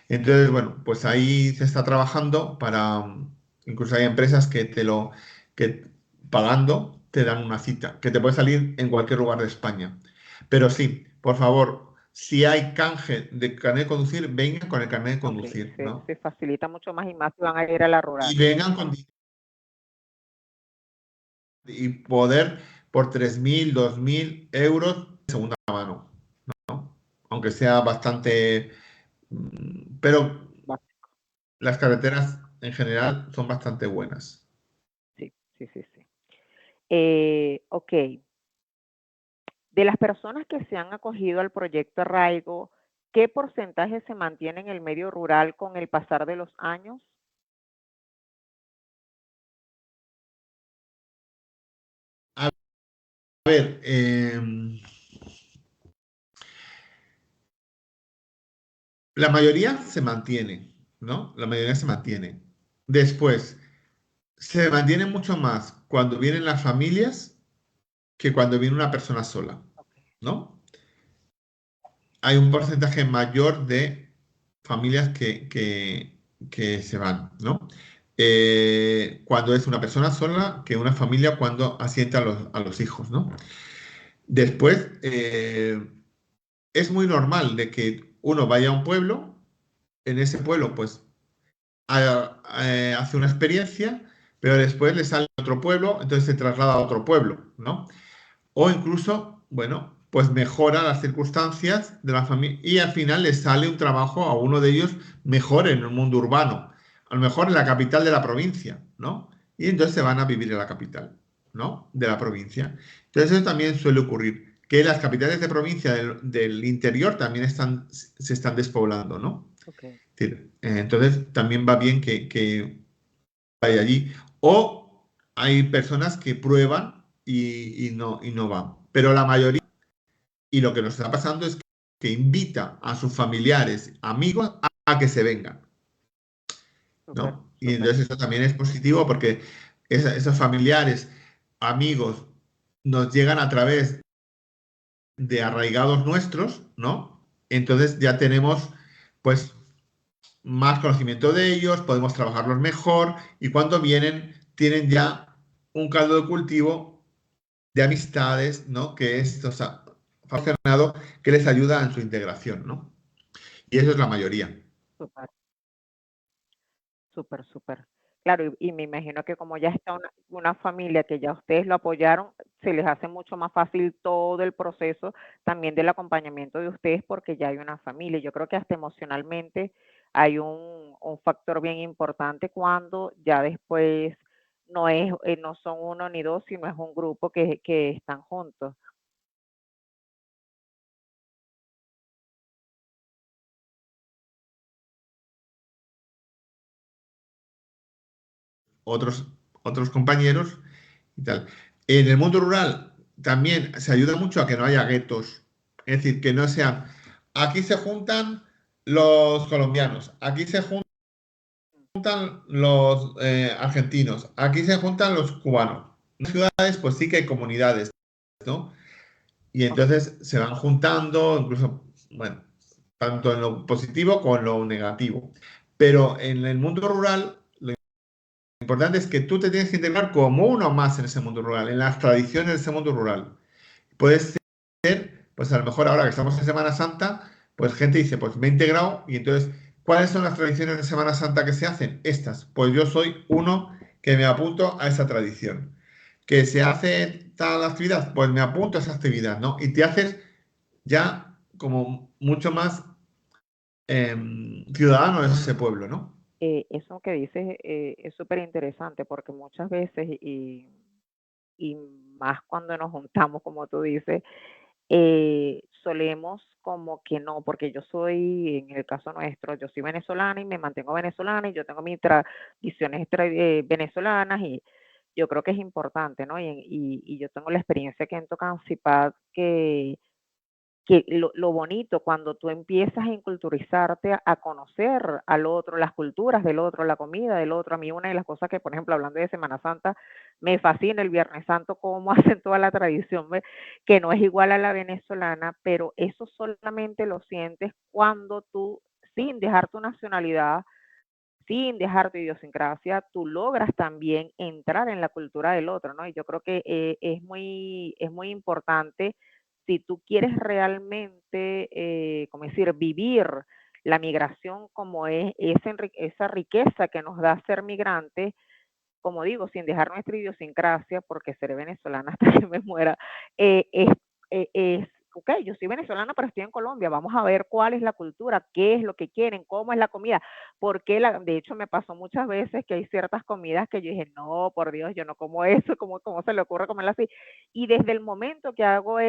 Entonces, bueno, pues ahí se está trabajando para, incluso hay empresas que pagando te dan una cita, que te puede salir en cualquier lugar de España. Pero sí, por favor, si hay canje de carnet de conducir, vengan con el carnet de ok, conducir, se, ¿no? se facilita mucho más y más si van a ir a la rural. Y vengan con y poder por 3.000, 2.000 euros de segunda mano, ¿no? Aunque sea bastante, pero Va- las carreteras en general son bastante buenas. Sí, sí, sí, sí. Ok, de las personas que se han acogido al proyecto Arraigo, ¿qué porcentaje se mantiene en el medio rural con el pasar de los años? A ver, la mayoría se mantiene, ¿no? La mayoría se mantiene. Después, se mantiene mucho más cuando vienen las familias que cuando viene una persona sola, Ok, ¿no? Hay un porcentaje mayor de familias que se van, ¿no? Cuando es una persona sola que una familia cuando asienta a los hijos, ¿no? Después, es muy normal de que uno vaya a un pueblo, en ese pueblo pues hace una experiencia, pero después le sale a otro pueblo, entonces se traslada a otro pueblo, ¿no? O incluso, bueno, pues mejora las circunstancias de la familia y al final les sale un trabajo a uno de ellos mejor en el mundo urbano, a lo mejor en la capital de la provincia, ¿no? Y entonces se van a vivir en la capital, ¿no? De la provincia. Entonces eso también suele ocurrir, que las capitales de provincia del interior también se están despoblando, ¿no? Okay. Entonces también va bien que vaya allí. O hay personas que prueban y no van. Pero la mayoría, y lo que nos está pasando es que invita a sus familiares, amigos, a que se vengan, Súper, ¿no? Y súper. entonces eso también es positivo porque esos familiares, amigos, nos llegan a través de arraigados nuestros, ¿no? Entonces ya tenemos, pues, más conocimiento de ellos, podemos trabajarlos mejor y cuando vienen tienen ya un caldo de cultivo de amistades, ¿no? Que esto se ha funcionado, que les ayuda en su integración, ¿no? Y eso es la mayoría. Súper, súper, súper. Claro, y me imagino que como ya está una familia que ya ustedes lo apoyaron, se les hace mucho más fácil todo el proceso también del acompañamiento de ustedes porque ya hay una familia. Yo creo que hasta emocionalmente hay un factor bien importante cuando ya después no son uno ni dos, sino es un grupo que están juntos. Otros compañeros y tal. En el mundo rural también se ayuda mucho a que no haya guetos, es decir, que no sean, aquí se juntan los colombianos, aquí se juntan los argentinos, aquí se juntan los cubanos. En las ciudades pues sí que hay comunidades, ¿no? Y entonces se van juntando, incluso, bueno, tanto en lo positivo como en lo negativo. Pero en el mundo rural lo importante es que tú te tienes que integrar como uno más en ese mundo rural, en las tradiciones de ese mundo rural. Puedes ser, pues a lo mejor ahora que estamos en Semana Santa, pues gente dice, pues me he integrado y entonces, ¿cuáles son las tradiciones de Semana Santa que se hacen? Estas. Pues yo soy uno que me apunto a esa tradición. ¿Que se hace tal actividad? Pues me apunto a esa actividad, ¿no? Y te haces ya como mucho más ciudadano de ese pueblo, ¿no? Eso que dices es súper interesante porque muchas veces, y más cuando nos juntamos, como tú dices, solemos como que no, porque yo soy, en el caso nuestro, yo soy venezolana y me mantengo venezolana y yo tengo mis tradiciones venezolanas y yo creo que es importante, ¿no? Y yo tengo la experiencia que en Tocancipá que lo bonito cuando tú empiezas a inculturizarte, a conocer al otro, las culturas del otro, la comida del otro. A mí una de las cosas que, por ejemplo, hablando de Semana Santa, me fascina el Viernes Santo, cómo hacen toda la tradición, ¿ve? Que no es igual a la venezolana, pero eso solamente lo sientes cuando tú, sin dejar tu nacionalidad, sin dejar tu idiosincrasia, tú logras también entrar en la cultura del otro, ¿no? Y yo creo que es muy importante si tú quieres realmente, como decir, vivir la migración como es esa riqueza que nos da ser migrantes, como digo, sin dejar nuestra idiosincrasia, porque seré venezolana hasta que me muera, ok, yo soy venezolana, pero estoy en Colombia, vamos a ver cuál es la cultura, qué es lo que quieren, cómo es la comida, porque de hecho me pasó muchas veces que hay ciertas comidas que yo dije, no, por Dios, yo no como eso, ¿cómo se le ocurre comerlo así? Y desde el momento que hago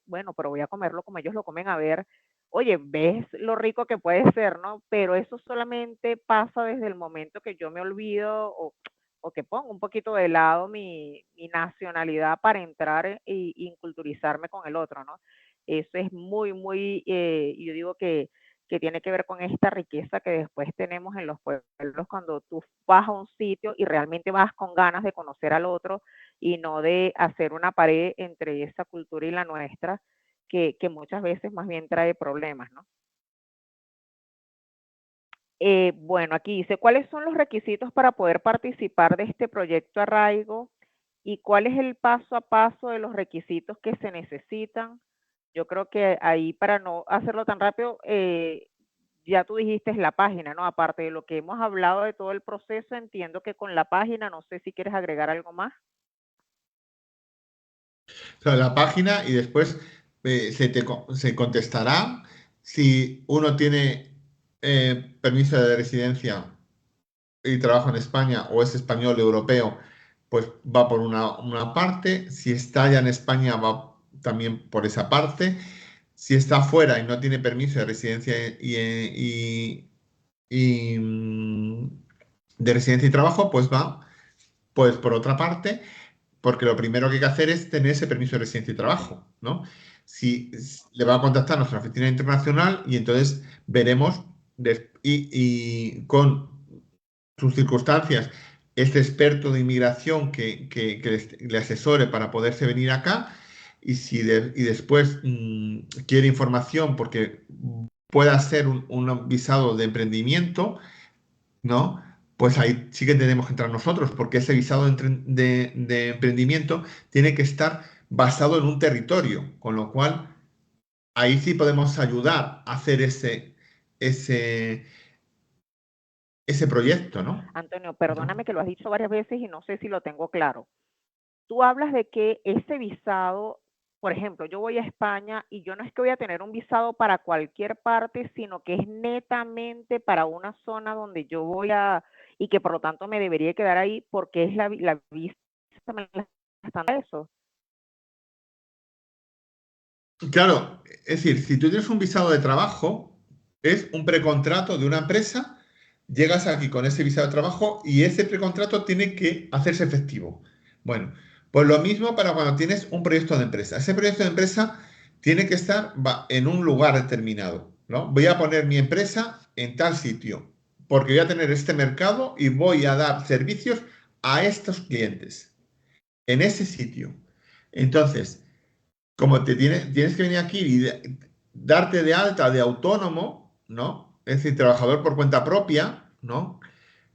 bueno, pero voy a comerlo como ellos lo comen, a ver, oye, ves lo rico que puede ser, ¿no? Pero eso solamente pasa desde el momento que yo me olvido o que pongo un poquito de lado mi nacionalidad para entrar y inculturizarme con el otro, ¿no? Eso es muy, muy, yo digo que tiene que ver con esta riqueza que después tenemos en los pueblos cuando tú vas a un sitio y realmente vas con ganas de conocer al otro y no de hacer una pared entre esa cultura y la nuestra, que muchas veces más bien trae problemas, ¿no? Bueno, aquí dice, ¿cuáles son los requisitos para poder participar de este proyecto Arraigo? ¿Y cuál es el paso a paso de los requisitos que se necesitan? Yo creo que ahí, para no hacerlo tan rápido, ya tú dijiste la página, ¿no? Aparte de lo que hemos hablado de todo el proceso, entiendo que con la página, no sé si quieres agregar algo más. O sea, la página y después se contestará. Si uno tiene permiso de residencia y trabajo en España o es español europeo, pues va por una parte. Si está ya en España, va también por esa parte. Si está fuera y no tiene permiso de residencia y de residencia y trabajo, pues va pues por otra parte, porque lo primero que hay que hacer es tener ese permiso de residencia y trabajo, ¿no? Si le va a contactar a nuestra oficina internacional y entonces veremos y con sus circunstancias, este experto de inmigración que le asesore para poderse venir acá y después quiere información porque pueda ser un visado de emprendimiento, ¿no? Pues ahí sí que tenemos que entrar nosotros, porque ese visado de emprendimiento tiene que estar basado en un territorio, con lo cual ahí sí podemos ayudar a hacer ese, ese proyecto, ¿no? Antonio, ¿No? perdóname que lo has dicho varias veces y no sé si lo tengo claro. Tú hablas de que ese visado, por ejemplo, yo voy a España y yo no es que voy a tener un visado para cualquier parte, sino que es netamente para una zona donde yo voy a, y que por lo tanto me debería quedar ahí porque es la visa, me la están dando eso. Claro, es decir, si tú tienes un visado de trabajo, es un precontrato de una empresa, llegas aquí con ese visado de trabajo y ese precontrato tiene que hacerse efectivo. Bueno, pues lo mismo para cuando tienes un proyecto de empresa. Ese proyecto de empresa tiene que estar en un lugar determinado, ¿no? Voy a poner mi empresa en tal sitio, porque voy a tener este mercado y voy a dar servicios a estos clientes en ese sitio. Entonces, como tienes que venir aquí y darte de alta de autónomo, ¿no? Es decir, trabajador por cuenta propia, ¿no?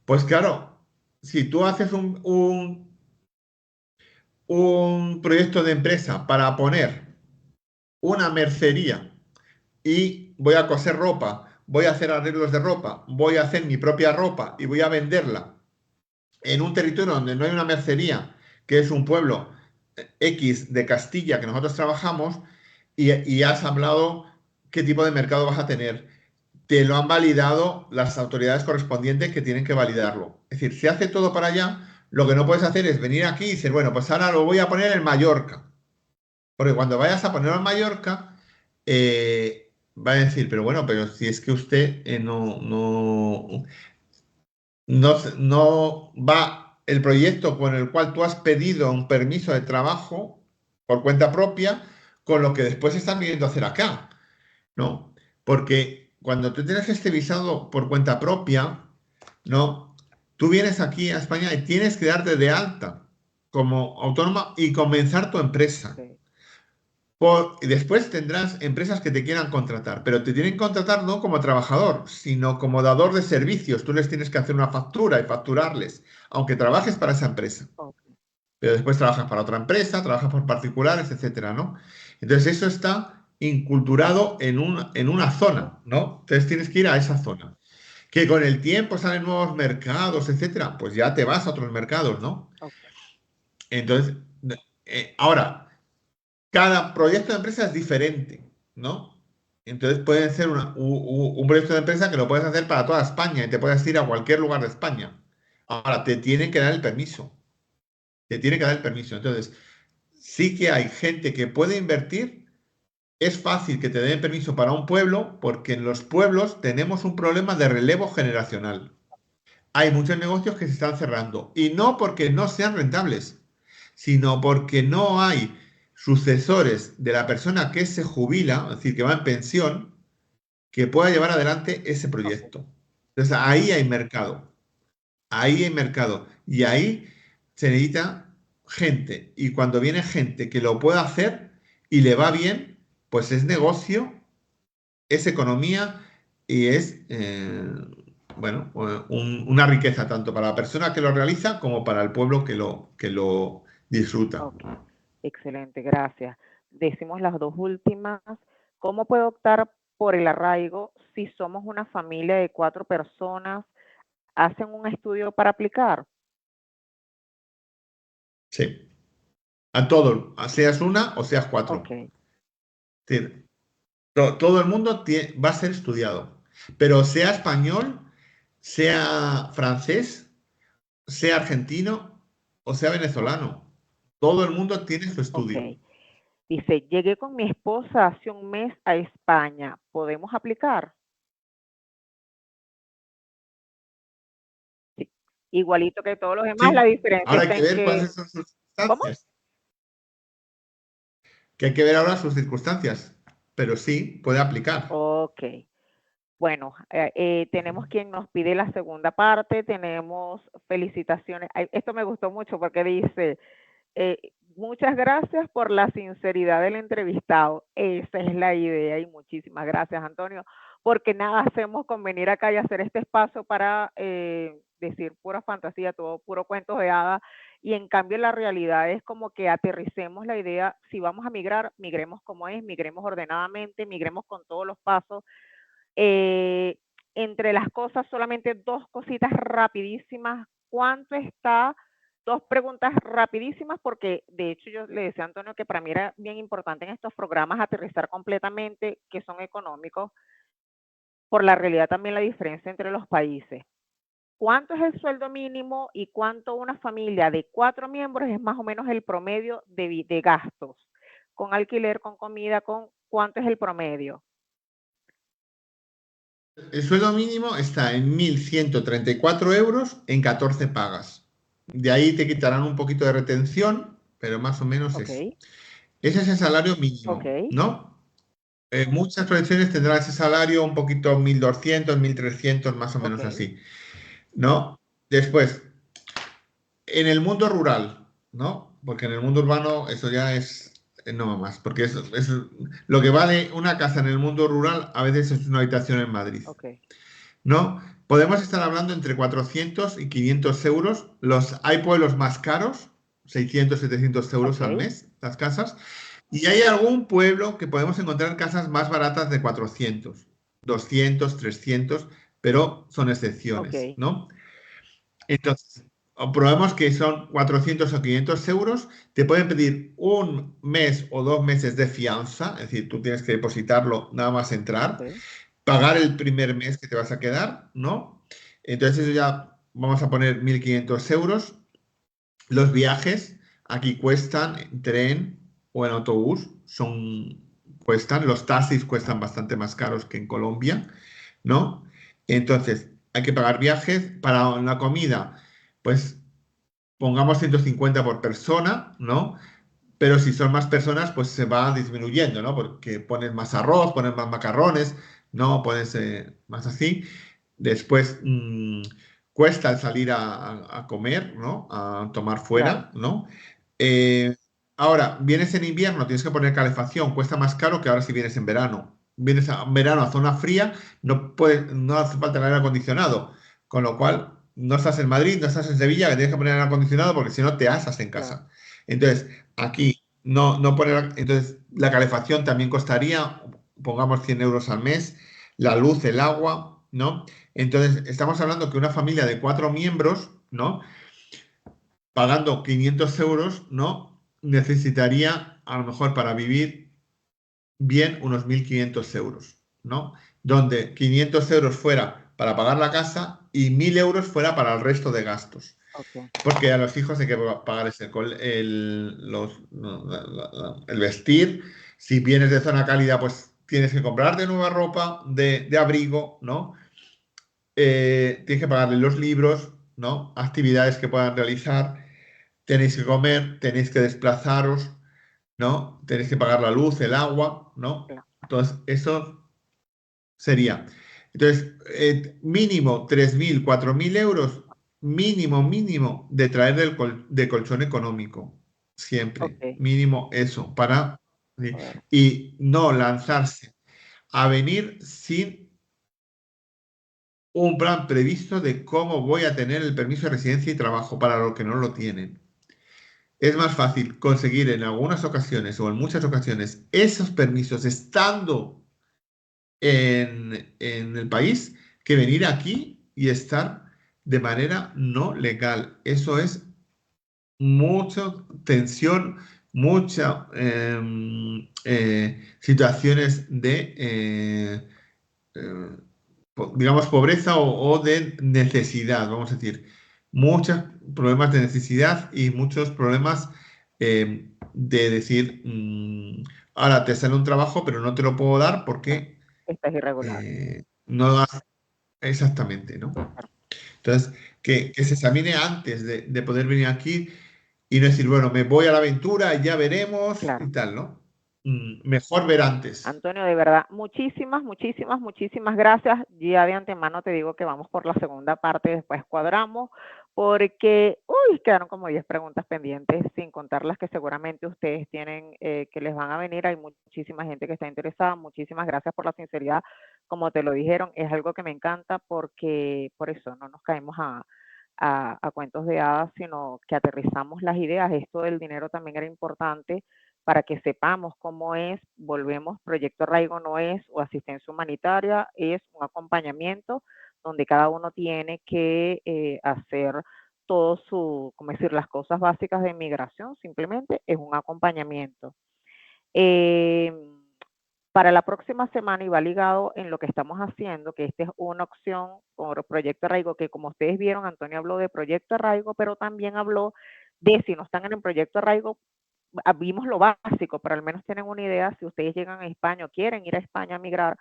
Pues claro, si tú haces un proyecto de empresa para poner una mercería y voy a coser ropa, voy a hacer arreglos de ropa, voy a hacer mi propia ropa y voy a venderla en un territorio donde no hay una mercería, que es un pueblo X de Castilla que nosotros trabajamos, y has hablado qué tipo de mercado vas a tener. Te lo han validado las autoridades correspondientes que tienen que validarlo. Es decir, se hace todo para allá, lo que no puedes hacer es venir aquí y decir, bueno, pues ahora lo voy a poner en Mallorca. Porque cuando vayas a ponerlo en Mallorca, va a decir, pero bueno, pero si es que usted no va el proyecto con el cual tú has pedido un permiso de trabajo por cuenta propia con lo que después están viniendo a hacer acá, ¿no? Porque cuando tú tienes este visado por cuenta propia, ¿no? Tú vienes aquí a España y tienes que darte de alta como autónoma y comenzar tu empresa. Okay. Y después tendrás empresas que te quieran contratar, pero te tienen que contratar no como trabajador, sino como dador de servicios. Tú les tienes que hacer una factura y facturarles, aunque trabajes para esa empresa. Okay. Pero después trabajas para otra empresa, trabajas por particulares, etcétera, ¿no? Entonces eso está inculturado en una zona, ¿no? Entonces tienes que ir a esa zona. Que con el tiempo salen nuevos mercados, etcétera, pues ya te vas a otros mercados, ¿no? Okay. Entonces, ahora, cada proyecto de empresa es diferente, ¿no? Entonces puede ser un proyecto de empresa que lo puedes hacer para toda España y te puedes ir a cualquier lugar de España. Ahora, te tienen que dar el permiso. Te tienen que dar el permiso. Entonces, sí que hay gente que puede invertir. Es fácil que te den permiso para un pueblo porque en los pueblos tenemos un problema de relevo generacional. Hay muchos negocios que se están cerrando y no porque no sean rentables, sino porque no hay sucesores de la persona que se jubila, es decir, que va en pensión, que pueda llevar adelante ese Okay. proyecto. Entonces ahí hay mercado, ahí hay mercado y ahí se necesita gente. Y cuando viene gente que lo pueda hacer y le va bien, pues es negocio, es economía y es, bueno, una riqueza tanto para la persona que lo realiza como para el pueblo que lo disfruta. Ok, excelente, gracias. Decimos las dos últimas. ¿Cómo puedo optar por el arraigo si somos una familia de 4 personas? ¿Hacen un estudio para aplicar? Sí, a todo, seas una o seas Ok, cuatro. Es decir, todo el mundo va a ser estudiado, pero sea español, sea francés, sea argentino o sea venezolano, todo el mundo tiene su Ok. estudio. Dice, llegué con mi esposa hace un mes a España. ¿Podemos aplicar? Sí. Igualito que todos los demás, la Sí, diferencia ahora hay está que en ver que... cuáles son sus ¿Cómo? circunstancias. Que hay que ver ahora sus circunstancias, pero sí puede aplicar. Ok. Bueno, tenemos quien nos pide la segunda parte, tenemos felicitaciones. Ay, esto me gustó mucho porque dice, eh, muchas gracias por la sinceridad del entrevistado. Esa es la idea y muchísimas gracias, Antonio, porque nada hacemos con venir acá y hacer este espacio para decir pura fantasía, todo puro cuentos de hadas, y en cambio la realidad es como que aterricemos la idea, si vamos a migrar, migremos como es, migremos ordenadamente, migremos con todos los pasos. Eh, Entre las cosas, solamente dos cositas rapidísimas. ¿Cuánto está? Dos preguntas rapidísimas, porque de hecho yo le decía a Antonio que para mí era bien importante en estos programas aterrizar completamente que son económicos, por la realidad también la diferencia entre los países. ¿Cuánto es el sueldo mínimo y cuánto una familia de 4 miembros es más o menos el promedio de gastos? Con alquiler, con comida, con ¿cuánto es el promedio? El sueldo mínimo está en 1.134 euros en 14 pagas. De ahí te quitarán un poquito de retención, pero más o menos Ok, eso. Ese es el salario ok, mínimo, ¿no? Muchas profesiones tendrán ese salario un poquito 1.200, 1.300, más o ok, menos así, ¿no? Después, en el mundo rural, ¿no? Porque en el mundo urbano eso ya es, no va más, porque es lo que vale una casa en el mundo rural a veces es una habitación en Madrid, ok, ¿no? Podemos estar hablando entre 400 y 500 euros. Hay pueblos más caros, 600, 700 euros al ok. mes, las casas. Y hay algún pueblo que podemos encontrar casas más baratas de 400, 200, 300, pero son excepciones, Ok, ¿no? Entonces, probemos que son 400 o 500 euros. Te pueden pedir un mes o 2 meses de fianza, es decir, tú tienes que depositarlo nada más entrar, ok, pagar el primer mes que te vas a quedar, ¿no? Entonces eso ya vamos a poner 1.500 euros. Los viajes aquí cuestan en tren o en autobús, cuestan, los taxis cuestan bastante más caros que en Colombia, ¿no? Entonces hay que pagar viajes para la comida, pues pongamos 150 por persona, ¿no? Pero si son más personas, pues se va disminuyendo, ¿no? Porque pones más arroz, pones más macarrones, ¿no? Pones más así. Después cuesta el salir a comer, ¿no? A tomar claro. fuera, ¿no? Eh, Ahora, vienes en invierno, tienes que poner calefacción, cuesta más caro que ahora si vienes en verano. Vienes en verano a zona fría, no hace falta el aire acondicionado, con lo cual no estás en Madrid, no estás en Sevilla, que tienes que poner aire acondicionado porque si no te asas en Claro, casa. Entonces, aquí no poner, entonces la calefacción también costaría, pongamos 100 euros al mes, la luz, el agua, ¿no? Entonces, estamos hablando que una familia de 4 miembros, ¿no? Pagando 500 euros, ¿no? Necesitaría, a lo mejor para vivir bien, unos 1.500 euros, ¿no? Donde 500 euros fuera para pagar la casa y 1.000 euros fuera para el resto de gastos. ok, Porque a los hijos hay que pagar el vestir. Si vienes de zona cálida, pues tienes que comprar de nueva ropa, de abrigo, ¿no? Tienes que pagarle los libros, ¿no? Actividades que puedan realizar. Tenéis que comer, tenéis que desplazaros, ¿no? Tenéis que pagar la luz, el agua, ¿no? claro. Entonces, eso sería. Entonces, mínimo 3.000, 4.000 euros, mínimo, de traer de colchón económico. Siempre. Ok, Mínimo eso, para. a ver, Y no lanzarse a venir sin un plan previsto de cómo voy a tener el permiso de residencia y trabajo para los que no lo tienen. Es más fácil conseguir en algunas ocasiones o en muchas ocasiones esos permisos estando en el país que venir aquí y estar de manera no legal. Eso es mucha tensión, mucha situaciones de, digamos, pobreza o de necesidad, vamos a decir. Muchos problemas de necesidad y muchos problemas de decir, ahora te sale un trabajo, pero no te lo puedo dar Claro, porque esta es irregular. no lo has exactamente, ¿no? Claro, Entonces, que se examine antes de poder venir aquí y no decir, bueno, me voy a la aventura, ya veremos claro. y tal, ¿no? Mejor ver antes. Antonio, de verdad, muchísimas, muchísimas, muchísimas gracias. Ya de antemano te digo que vamos por la segunda parte, después cuadramos, porque, uy, quedaron como 10 preguntas pendientes, sin contar las que seguramente ustedes tienen, que les van a venir. Hay muchísima gente que está interesada. Muchísimas gracias por la sinceridad. Como te lo dijeron, es algo que me encanta porque por eso no nos caemos a cuentos de hadas, sino que aterrizamos las ideas. Esto del dinero también era importante para que sepamos cómo es. Volvemos, Proyecto Arraigo no es o asistencia humanitaria, es un acompañamiento donde cada uno tiene que hacer todo su, como decir, las cosas básicas de inmigración, simplemente es un acompañamiento. Eh, para la próxima semana, y va ligado en lo que estamos haciendo, que esta es una opción por Proyecto Arraigo, que como ustedes vieron, Antonio habló de Proyecto Arraigo, pero también habló de si no están en el Proyecto Arraigo, vimos lo básico, pero al menos tienen una idea si ustedes llegan a España o quieren ir a España a migrar,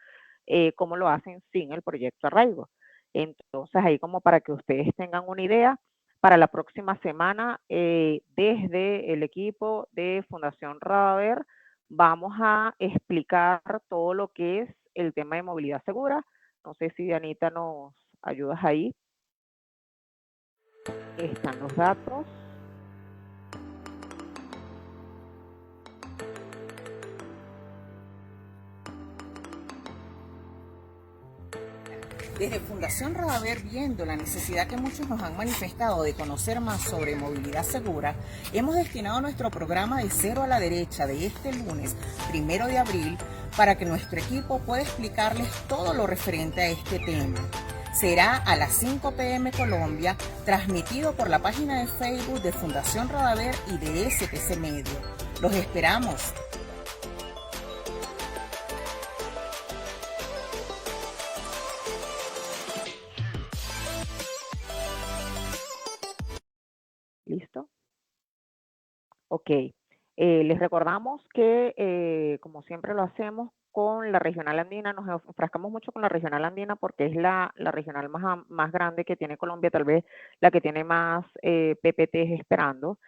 cómo lo hacen sin el Proyecto Arraigo. Entonces, ahí como para que ustedes tengan una idea, para la próxima semana, desde el equipo de Fundación Radaver, vamos a explicar todo lo que es el tema de movilidad segura. No sé si Anita nos ayudas ahí. Están los datos. Desde Fundación Radaver, viendo la necesidad que muchos nos han manifestado de conocer más sobre movilidad segura, hemos destinado nuestro programa de Cero a la Derecha de este lunes, 1 de abril, para que nuestro equipo pueda explicarles todo lo referente a este tema. Será a las 5 p.m. Colombia, transmitido por la página de Facebook de Fundación Radaver y de STC Medio. Los esperamos. ¿Listo? Ok. Les recordamos que, como siempre lo hacemos con la regional andina, nos enfrascamos mucho con la regional andina porque es la regional más grande que tiene Colombia, tal vez la que tiene más PPTs esperando.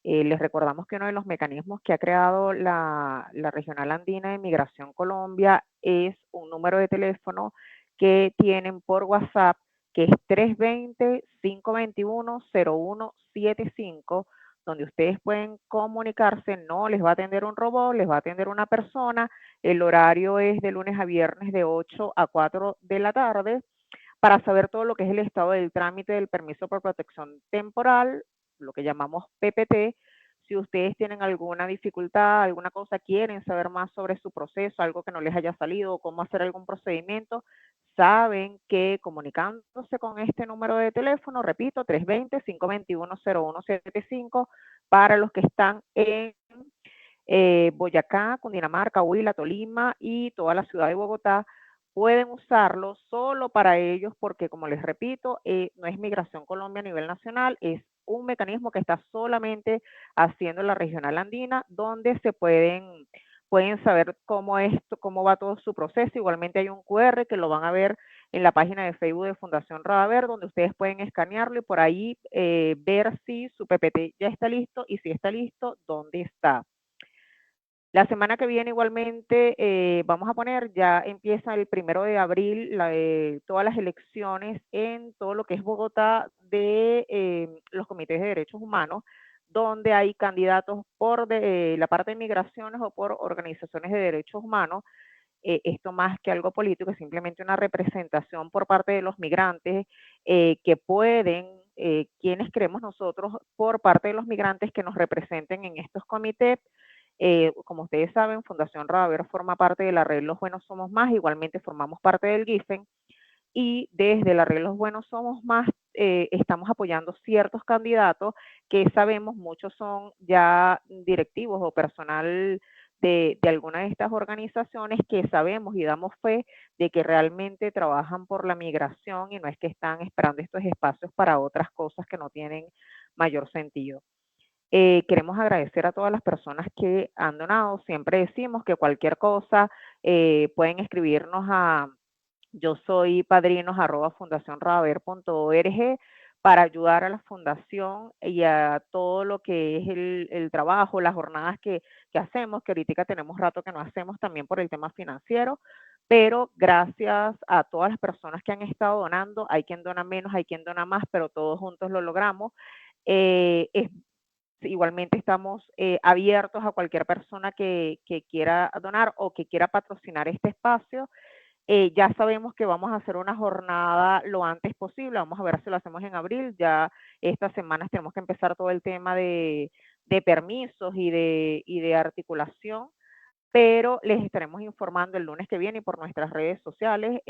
Les recordamos que uno de los mecanismos que ha creado la regional andina de Migración Colombia es un número de teléfono que tienen por WhatsApp, que es 320-521-0175, donde ustedes pueden comunicarse. No les va a atender un robot, les va a atender una persona. El horario es de lunes a viernes de 8 a 4 de la tarde, para saber todo lo que es el estado del trámite del permiso por protección temporal, lo que llamamos PPT. Si ustedes tienen alguna dificultad, alguna cosa, quieren saber más sobre su proceso, algo que no les haya salido, cómo hacer algún procedimiento, saben que comunicándose con este número de teléfono, repito, 320-521-0175, para los que están en Boyacá, Cundinamarca, Huila, Tolima y toda la ciudad de Bogotá, pueden usarlo solo para ellos porque, como les repito, no es Migración Colombia a nivel nacional, es un mecanismo que está solamente haciendo la regional andina, donde se pueden saber cómo va todo su proceso. Igualmente hay un QR que lo van a ver en la página de Facebook de Fundación Radaver, donde ustedes pueden escanearlo y por ahí ver si su PPT ya está listo y si está listo, dónde está. La semana que viene igualmente vamos a poner, ya empieza el 1 de abril todas las elecciones en todo lo que es Bogotá de los comités de derechos humanos, donde hay candidatos por la parte de migraciones o por organizaciones de derechos humanos. Esto más que algo político es simplemente una representación por parte de los migrantes que pueden, quienes creemos nosotros, por parte de los migrantes que nos representen en estos comités. Como ustedes saben, Fundación Radaver forma parte de la red Los Buenos Somos Más, igualmente formamos parte del GIFEN, y desde la red Los Buenos Somos Más estamos apoyando ciertos candidatos que sabemos muchos son ya directivos o personal de alguna de estas organizaciones que sabemos y damos fe de que realmente trabajan por la migración y no es que están esperando estos espacios para otras cosas que no tienen mayor sentido. Queremos agradecer a todas las personas que han donado. Siempre decimos que cualquier cosa pueden escribirnos a yo soy padrinos@fundacionradaver.org para ayudar a la fundación y a todo lo que es el trabajo, las jornadas que hacemos, que ahorita tenemos rato que no hacemos también por el tema financiero, pero gracias a todas las personas que han estado donando, hay quien dona menos, hay quien dona más, pero todos juntos lo logramos. Igualmente estamos abiertos a cualquier persona que quiera donar o que quiera patrocinar este espacio. Ya sabemos que vamos a hacer una jornada lo antes posible, vamos a ver si lo hacemos en abril, ya estas semanas tenemos que empezar todo el tema de permisos y de articulación, pero les estaremos informando el lunes que viene y por nuestras redes sociales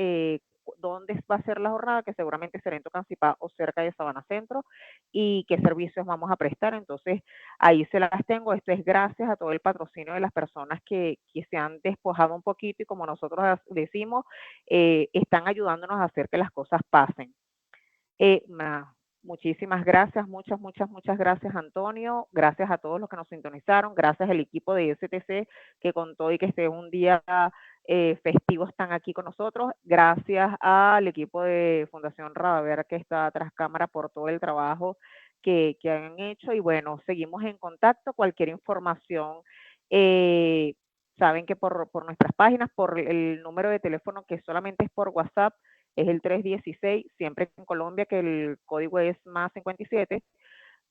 dónde va a ser la jornada, que seguramente será en Tocancipá o cerca de Sabana Centro, y qué servicios vamos a prestar. Entonces, ahí se las tengo. Esto es gracias a todo el patrocinio de las personas que se han despojado un poquito y, como nosotros decimos, están ayudándonos a hacer que las cosas pasen. Muchísimas gracias, muchas gracias, Antonio. Gracias a todos los que nos sintonizaron. Gracias al equipo de STC que contó y que esté un día festivo están aquí con nosotros. Gracias al equipo de Fundación Radaver que está tras cámara por todo el trabajo que han hecho. Y bueno, seguimos en contacto. Cualquier información, saben que por nuestras páginas, por el número de teléfono que solamente es por WhatsApp, es el 316, siempre en Colombia, que el código es +57,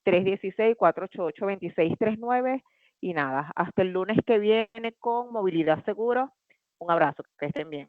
316-488-2639. Y nada, hasta el lunes que viene con Movilidad Seguro. Un abrazo, que estén bien.